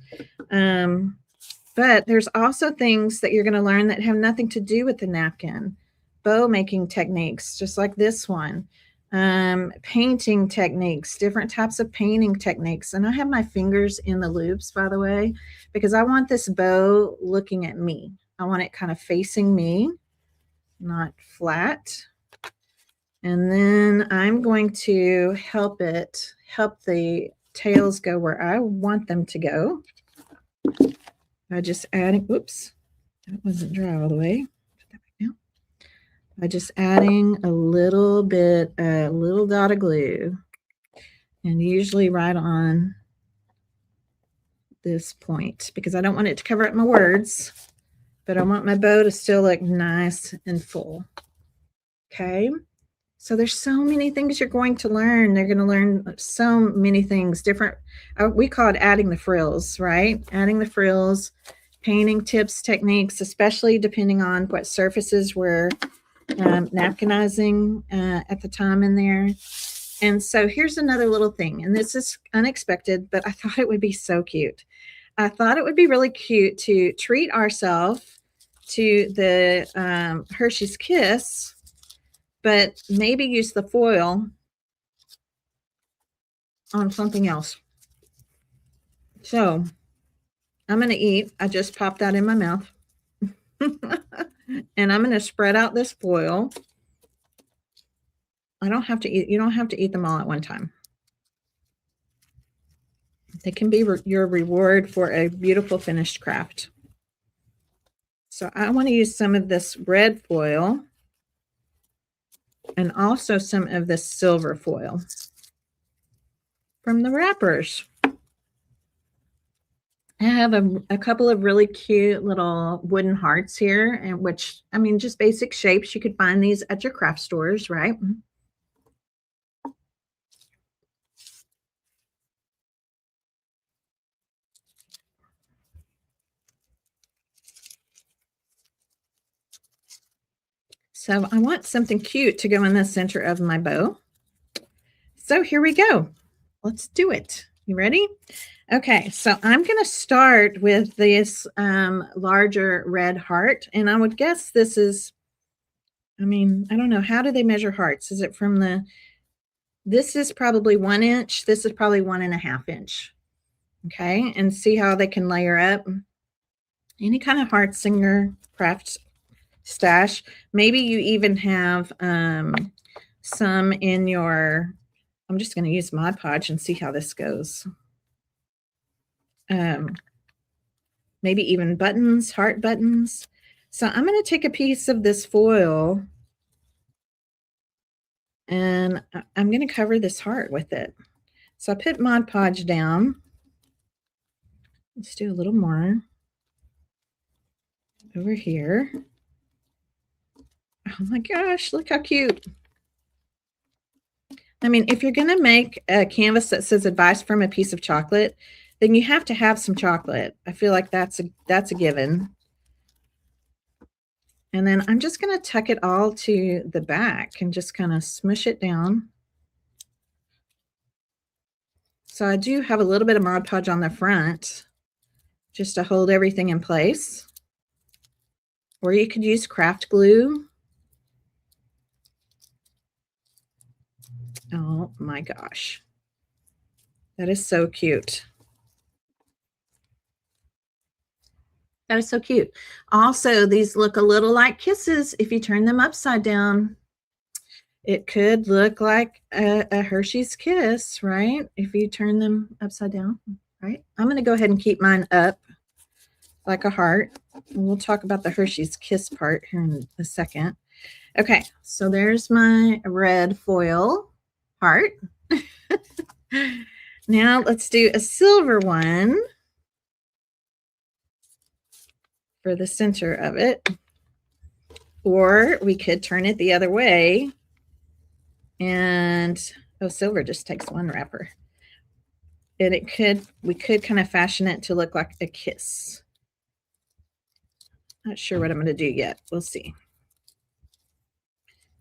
But there's also things that you're going to learn that have nothing to do with the napkin. Bow making techniques, just like this one. painting techniques, different types of painting techniques. And I have my fingers in the loops, by the way, because I want this bow looking at me. I want it kind of facing me, not flat. And then I'm going to help the tails go where I want them to go by just adding, oops, that wasn't dry all the way. Put that back down. By just adding a little dot of glue, and usually right on this point, because I don't want it to cover up my words, but I want my bow to still look nice and full. Okay. So there's so many things you're going to learn. They're going to learn so many things different. We call it adding the frills, right? Adding the frills, painting tips, techniques, especially depending on what surfaces we're napkinizing at the time in there. And so here's another little thing, and this is unexpected, but I thought it would be so cute. I thought it would be really cute to treat ourselves to the Hershey's Kiss, but maybe use the foil on something else. So I'm going to eat. I just popped that in my mouth. And I'm going to spread out this foil. I don't have to eat. You don't have to eat them all at one time. They can be your reward for a beautiful finished craft. So I want to use some of this red foil and also some of this silver foil from the wrappers. I have a couple of really cute little wooden hearts here, and which, I mean, just basic shapes. You could find these at your craft stores, right? So I want something cute to go in the center of my bow. So here we go. Let's do it. You ready? Okay, so I'm going to start with this larger red heart. And I would guess this is, I mean, I don't know. How do they measure hearts? Is it from this is probably 1 inch. This is probably 1.5 inch. Okay, and see how they can layer up. Any kind of heart singer craft stash. Maybe you even have some in your, I'm just going to use Mod Podge and see how this goes. Maybe even buttons, heart buttons. So I'm going to take a piece of this foil and I'm going to cover this heart with it. So I put Mod Podge down. Let's do a little more over here. Oh my gosh, look how cute. I mean, if you're going to make a canvas that says advice from a piece of chocolate, then you have to have some chocolate. I feel like that's a given. And then I'm just going to tuck it all to the back and just kind of smush it down. So I do have a little bit of Mod Podge on the front just to hold everything in place. Or you could use craft glue. Oh my gosh. That is so cute. That is so cute. Also, these look a little like kisses if you turn them upside down. It could look like a Hershey's Kiss, right? If you turn them upside down, right? I'm going to go ahead and keep mine up like a heart. And we'll talk about the Hershey's Kiss part here in a second. Okay, so there's my red foil heart. Now let's do a silver one for the center of it. Or we could turn it the other way. And, oh, silver just takes one wrapper. And we could kind of fashion it to look like a kiss. Not sure what I'm going to do yet. We'll see.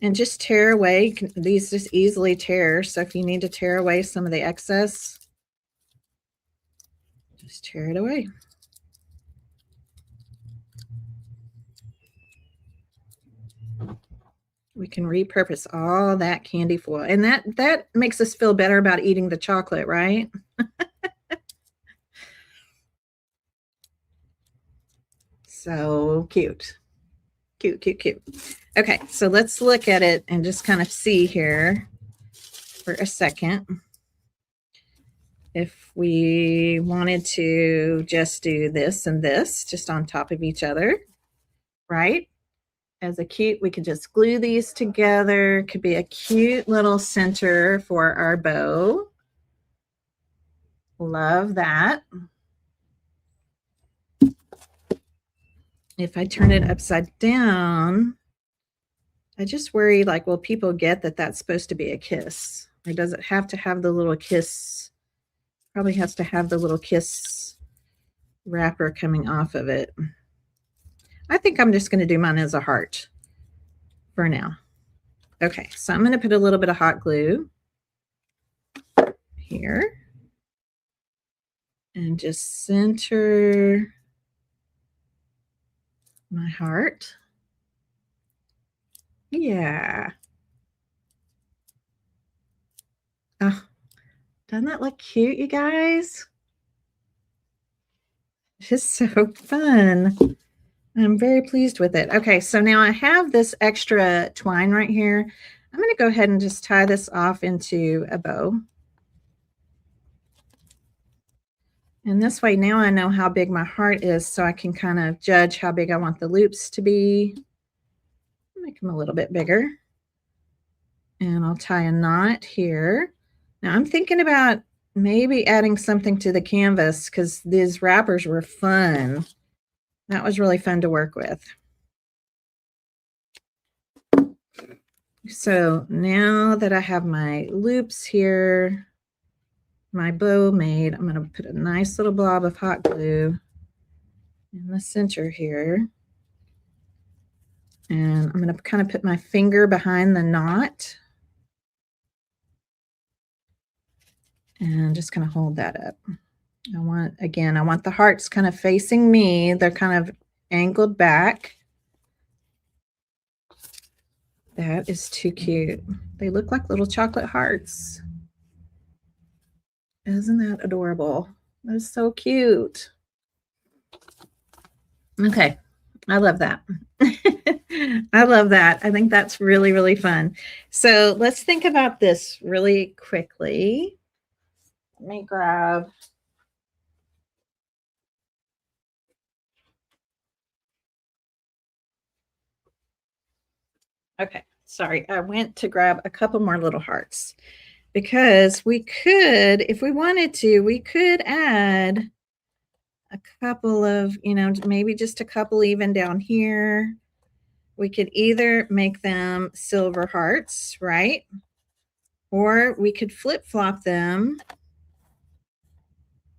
And just tear away. These just easily tear. So if you need to tear away some of the excess, just tear it away. We can repurpose all that candy foil. And that makes us feel better about eating the chocolate, right? So cute. Cute, cute, cute. Okay, so let's look at it and just kind of see here for a second. If we wanted to just do this and this just on top of each other, right? As a cute, we could just glue these together. Could be a cute little center for our bow. Love that. If I turn it upside down, I just worry, like, will people get that that's supposed to be a kiss? Or does it have to have the little kiss? Probably has to have the little kiss wrapper coming off of it. I think I'm just going to do mine as a heart for now. Okay, so I'm going to put a little bit of hot glue here and just center my heart. Yeah. Oh, doesn't that look cute, you guys? It's so fun. I'm very pleased with it. Okay, so now I have this extra twine right here. I'm going to go ahead and just tie this off into a bow. And this way now I know how big my heart is, so I can kind of judge how big I want the loops to be. Make them a little bit bigger. And I'll tie a knot here. Now I'm thinking about maybe adding something to the canvas because these wrappers were fun. That was really fun to work with. So now that I have my loops here, my bow made, I'm going to put a nice little blob of hot glue in the center here. And I'm going to kind of put my finger behind the knot and just kind of hold that up. I want the hearts kind of facing me. They're kind of angled back. That is too cute. They look like little chocolate hearts. Isn't that adorable? That's so cute. Okay, I love that. I love that. I think that's really, really fun. So let's think about this really quickly. Let me grab. Okay, sorry. I went to grab a couple more little hearts because we could, if we wanted to, we could add a couple of, maybe just a couple even down here. We could either make them silver hearts, right? Or we could flip-flop them.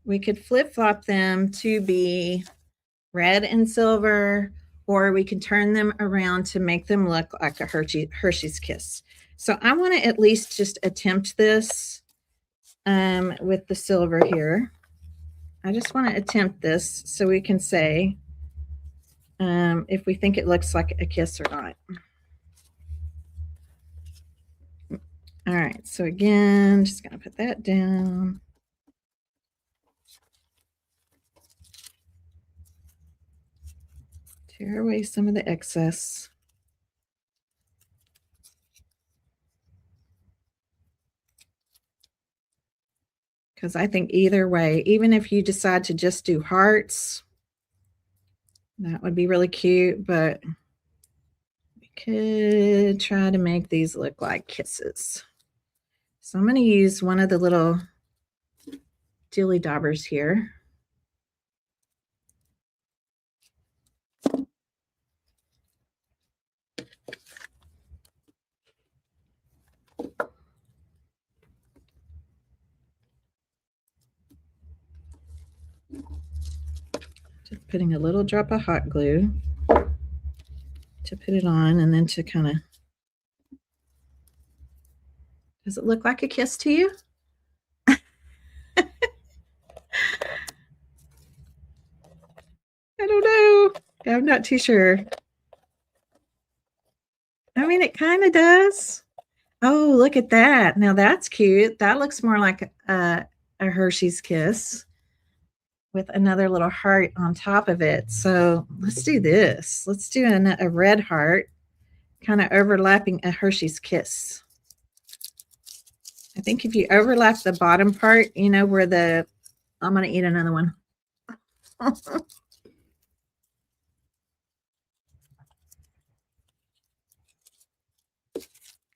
We could flip-flop them to be red and silver, or we can turn them around to make them look like a Hershey's Kiss. So I want to at least just attempt this with the silver here. I just want to attempt this so we can say if we think it looks like a kiss or not. All right, so again, just going to put that down. Tear away some of the excess. Because I think either way, even if you decide to just do hearts, that would be really cute, but we could try to make these look like kisses. So I'm going to use one of the little dilly daubers here. Just putting a little drop of hot glue to put it on, and then to kind of, does it look like a kiss to you? I don't know. I'm not too sure. I mean, it kind of does. Oh, look at that. Now that's cute. That looks more like a Hershey's Kiss with another little heart on top of it. So let's do this. Let's do a red heart, kind of overlapping a Hershey's Kiss. I think if you overlap the bottom part, you know, where I'm going to eat another one.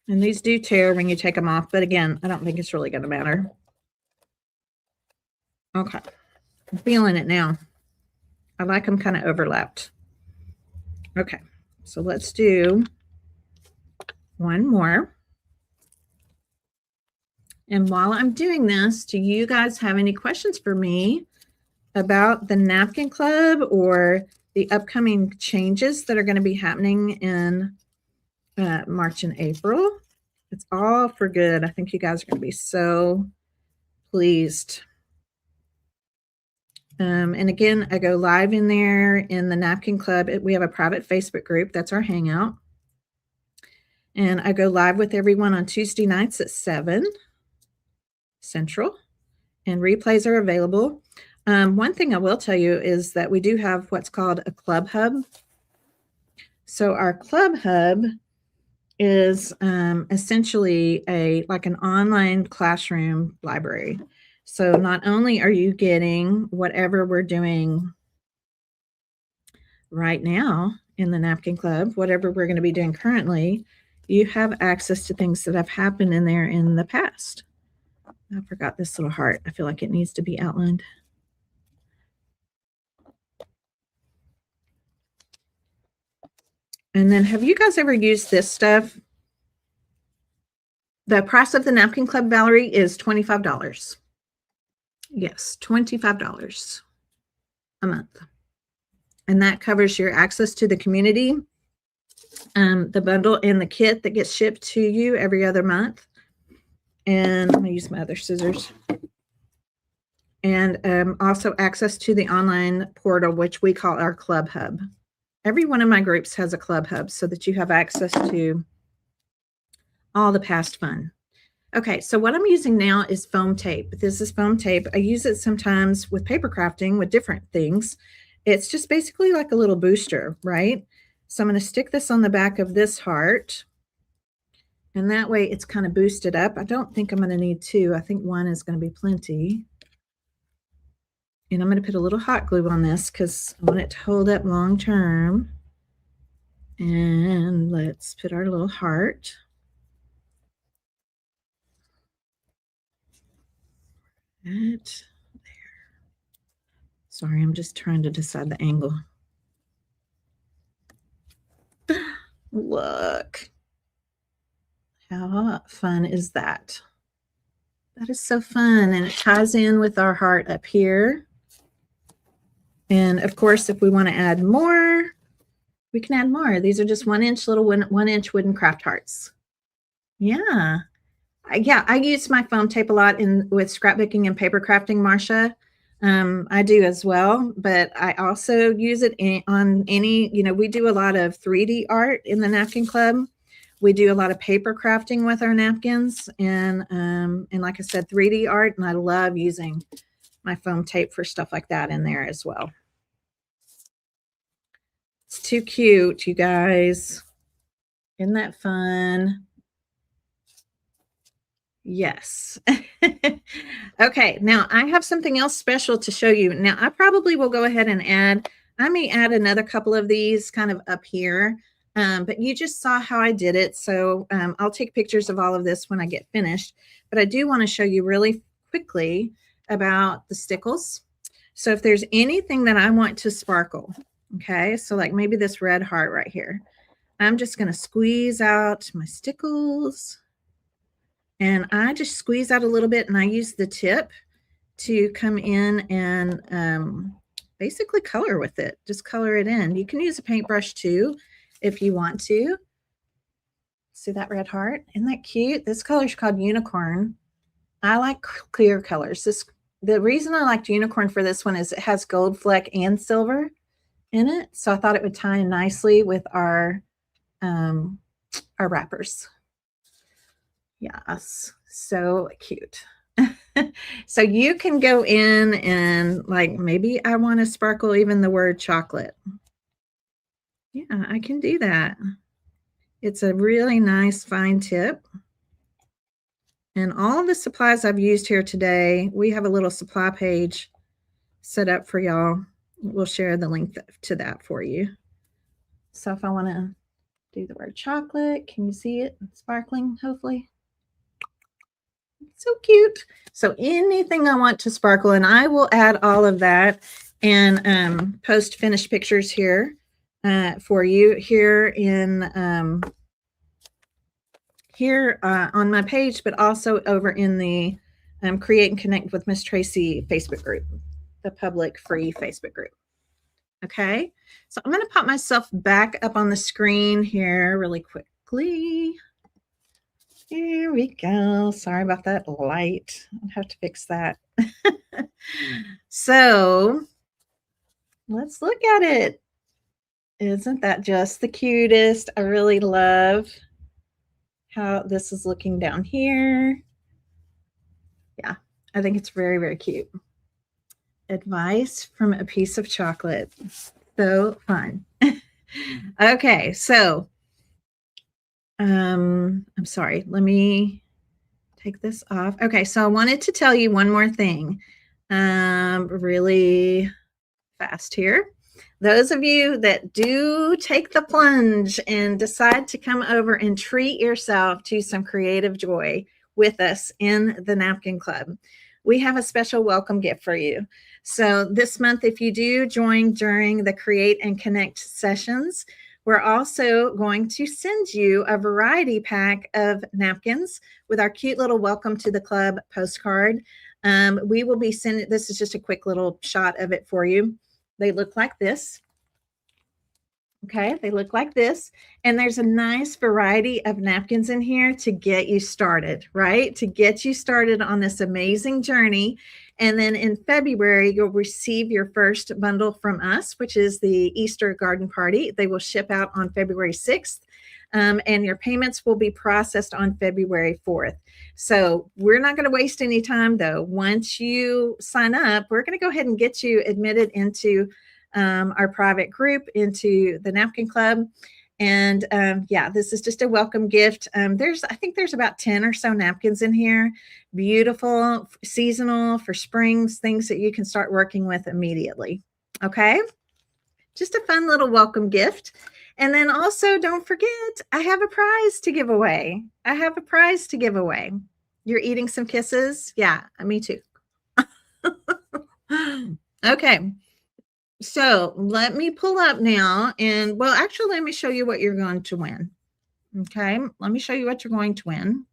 And these do tear when you take them off. But again, I don't think it's really going to matter. Okay. I'm feeling it now. I like them kind of overlapped. Okay. So let's do one more. And while I'm doing this, do you guys have any questions for me about the Napkin Club or the upcoming changes that are going to be happening in March and April? It's all for good. I think you guys are going to be so pleased. And again, I go live in there in the Napkin Club. We have a private Facebook group. That's our hangout. And I go live with everyone on Tuesday nights at 7 Central. And replays are available. One thing I will tell you is that we do have what's called a Club Hub. So our Club Hub is essentially like an online classroom library. So not only are you getting whatever we're doing right now in the Napkin Club, whatever we're going to be doing currently, you have access to things that have happened in there in the past. I forgot this little heart. I feel like it needs to be outlined. And then have you guys ever used this stuff? The price of the Napkin Club, Valerie, is $25. Yes, $25 a month. And that covers your access to the community, the bundle and the kit that gets shipped to you every other month. And I'm going to use my other scissors. And also access to the online portal, which we call our Club Hub. Every one of my groups has a Club Hub so that you have access to all the past fun. Okay, so what I'm using now is foam tape. This is foam tape. I use it sometimes with paper crafting with different things. It's just basically like a little booster, right? So I'm going to stick this on the back of this heart. And that way it's kind of boosted up. I don't think I'm going to need two. I think one is going to be plenty. And I'm going to put a little hot glue on this because I want it to hold up long term. And let's put our little heart. Right there. Sorry, I'm just trying to decide the angle. Look. How fun is that? That is so fun. And it ties in with our heart up here. And of course, if we want to add more, we can add more. These are just 1-inch little 1-inch wooden craft hearts. Yeah. I use my foam tape a lot with scrapbooking and paper crafting, Marcia. I do as well, but I also use it on any, we do a lot of 3D art in the Napkin Club. We do a lot of paper crafting with our napkins and like I said, 3D art. And I love using my foam tape for stuff like that in there as well. It's too cute, you guys. Isn't that fun? Yes. Okay, now I have something else special to show you. Now I probably will go ahead and I may add another couple of these kind of up here, but you just saw how I did it. So I'll take pictures of all of this when I get finished, but I do want to show you really quickly about the stickles. So if there's anything that I want to sparkle, okay, so like maybe this red heart right here, I'm just going to squeeze out my stickles. And I just squeeze out a little bit and I use the tip to come in and basically color with it. Just color it in. You can use a paintbrush too if you want to. See that red heart? Isn't that cute? This color is called Unicorn. I like clear colors. The reason I liked Unicorn for this one is it has gold fleck and silver in it. So I thought it would tie in nicely with our our wrappers. Yes, so cute. So you can go in and like, maybe I want to sparkle even the word chocolate. Yeah, I can do that. It's a really nice fine tip. And all the supplies I've used here today, we have a little supply page set up for y'all. We'll share the link to that for you. So if I want to do the word chocolate, can you see it sparkling, hopefully? So cute. So anything I want to sparkle, and I will add all of that and post finished pictures here for you here in on my page, but also over in the Create and Connect with Miss Tracy Facebook group, the public free Facebook group. Okay, so I'm going to pop myself back up on the screen here really quickly. Here we go. Sorry about that light. I'll have to fix that. So let's look at it. Isn't that just the cutest? I really love how this is looking down here. Yeah, I think it's very, very cute. Advice from a piece of chocolate. So fun. Okay, so I'm sorry. Let me take this off. Okay, so I wanted to tell you one more thing really fast here. Those of you that do take the plunge and decide to come over and treat yourself to some creative joy with us in the Napkin Club, we have a special welcome gift for you. So this month, if you do join during the Create and Connect sessions, we're also going to send you a variety pack of napkins with our cute little welcome to the club postcard. We will be sending, this is just a quick little shot of it for you. They look like this. Okay, they look like this. And there's a nice variety of napkins in here to get you started, right? To get you started on this amazing journey. And then in February, you'll receive your first bundle from us, which is the Easter Garden Party. They will ship out on February 6th. And your payments will be processed on February 4th. So we're not going to waste any time, though. Once you sign up, we're going to go ahead and get you admitted into our private group, into the Napkin Club. And yeah, this is just a welcome gift. I think there's about 10 or so napkins in here. Beautiful, seasonal for springs, things that you can start working with immediately. Okay, just a fun little welcome gift. And then also, don't forget, I have a prize to give away. I have a prize to give away. You're eating some kisses? Yeah, me too. Okay. So let me pull up now. And well, actually, let me show you what you're going to win. Okay. Let me show you what you're going to win.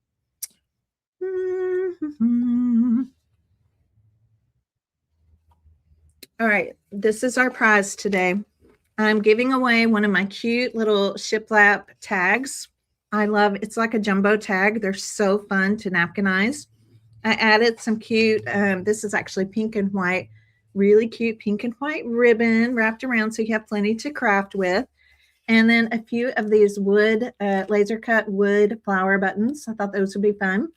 All right. This is our prize today. I'm giving away one of my cute little shiplap tags. I love, it's like a jumbo tag. They're so fun to napkinize. I added some cute, this is actually pink and white, really cute pink and white ribbon wrapped around so you have plenty to craft with. And then a few of these wood, laser cut wood flower buttons. I thought those would be fun.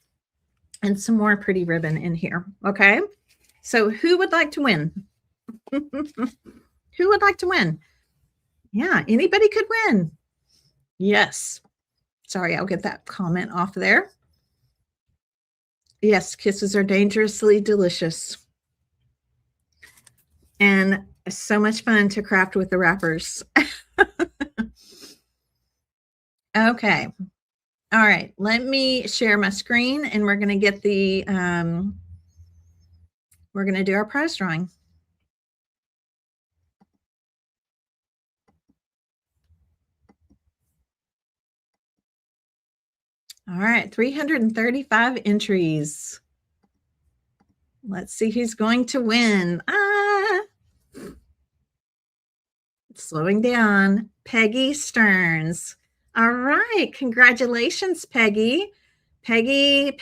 And some more pretty ribbon in here. Okay. So who would like to win? Who would like to win? Yeah, anybody could win. Yes. Sorry, I'll get that comment off there. Yes, kisses are dangerously delicious. And so much fun to craft with the wrappers. Okay. All right. Let me share my screen and we're going to get the, we're going to do our prize drawing. All right. 335 entries. Let's see who's going to win. It's slowing down. Peggy Stearns. All right. Congratulations, Peggy. Peggy.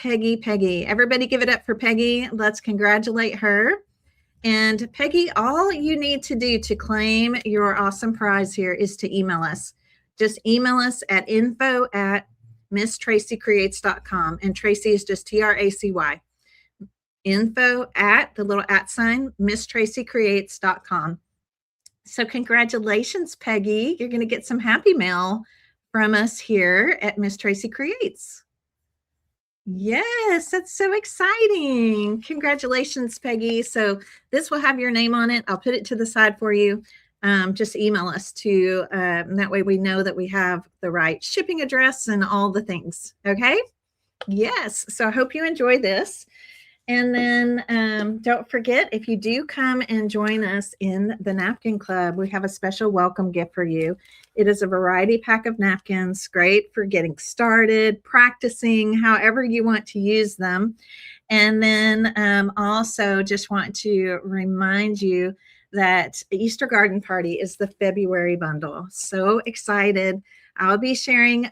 Everybody give it up for Peggy. Let's congratulate her. And Peggy, all you need to do to claim your awesome prize here is to email us. just email us at info@misstracycreates.com. And Tracy is just TRACY. Info at the little @ misstracycreates.com. So congratulations, Peggy. You're going to get some happy mail from us here at Miss Tracy Creates. Yes, that's so exciting. Congratulations, Peggy. So this will have your name on it. I'll put it to the side for you. Just email us to, that way we know that we have the right shipping address and all the things. Okay. Yes. So I hope you enjoy this. And then don't forget, if you do come and join us in the Napkin Club, we have a special welcome gift for you. It is a variety pack of napkins, great for getting started, practicing, however you want to use them. And then also just want to remind you that Easter Garden Party is the February bundle. So excited. I'll be sharing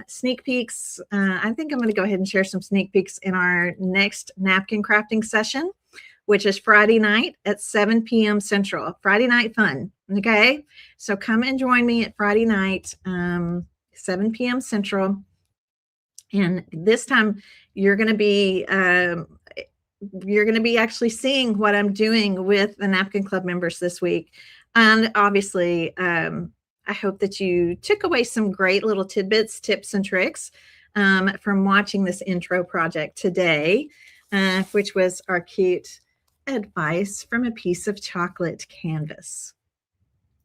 sneak peeks. I think I'm going to go ahead and share some sneak peeks in our next napkin crafting session, which is Friday night at 7 p.m. Central. Friday night fun. Okay. So come and join me at Friday night, 7 p.m. Central. And this time you're going to be actually seeing what I'm doing with the Napkin Club members this week. And obviously, I hope that you took away some great little tidbits, tips, and tricks from watching this intro project today, which was our cute advice from a piece of chocolate canvas.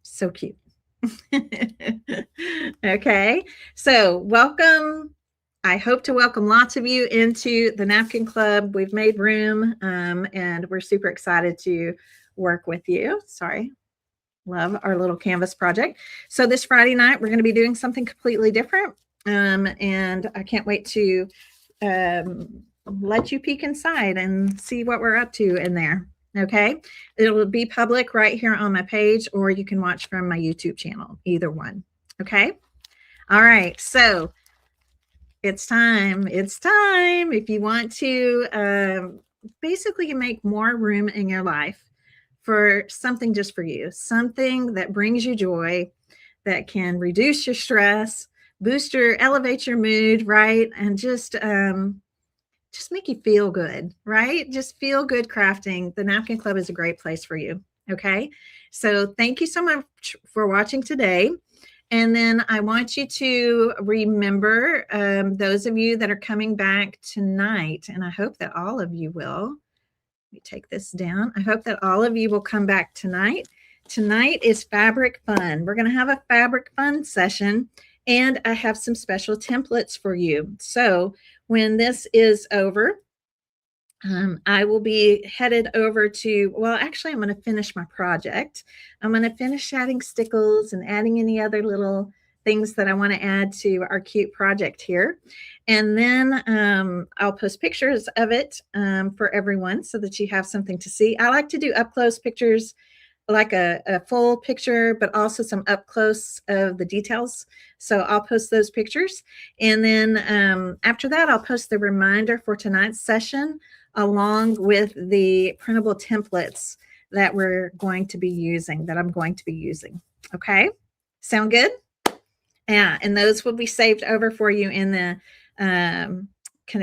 So cute. Okay, so welcome. I hope to welcome lots of you into the Napkin Club. We've made room, and we're super excited to work with you. Sorry. Love our little canvas project. So this Friday night, we're going to be doing something completely different. And I can't wait to let you peek inside and see what we're up to in there. Okay. It'll be public right here on my page, or you can watch from my YouTube channel, either one. Okay. All right. So it's time. It's time. If you want to basically make more room in your life for something just for you, something that brings you joy, that can reduce your stress, elevate your mood, right? And just make you feel good, right? Just feel good crafting. The Napkin Club is a great place for you. Okay. So thank you so much for watching today. And then I want you to remember those of you that are coming back tonight, and I hope that all of you will. Let me take this down. I hope that all of you will come back tonight. Tonight is Fabric Fun. We're going to have a Fabric Fun session, and I have some special templates for you. So when this is over, I will be headed over to, well, actually, I'm going to finish my project. I'm going to finish adding stickles and adding any other little things that I want to add to our cute project here. And then I'll post pictures of it for everyone so that you have something to see. I like to do up close pictures, like a full picture, but also some up close of the details. So I'll post those pictures. And then after that, I'll post the reminder for tonight's session along with the printable templates that we're going to be using, that I'm going to be using. Okay. Sound good? Yeah, and those will be saved over for you in the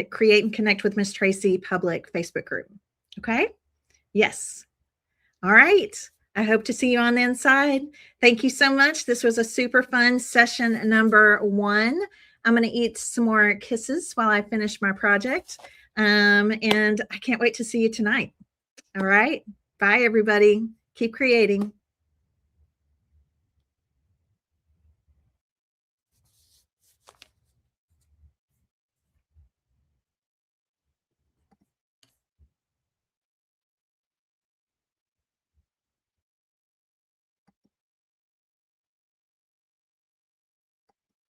Create and Connect with Miss Tracy public Facebook group. Okay? Yes. All right. I hope to see you on the inside. Thank you so much. This was a super fun session number 1. I'm going to eat some more kisses while I finish my project. And I can't wait to see you tonight. All right. Bye, everybody. Keep creating.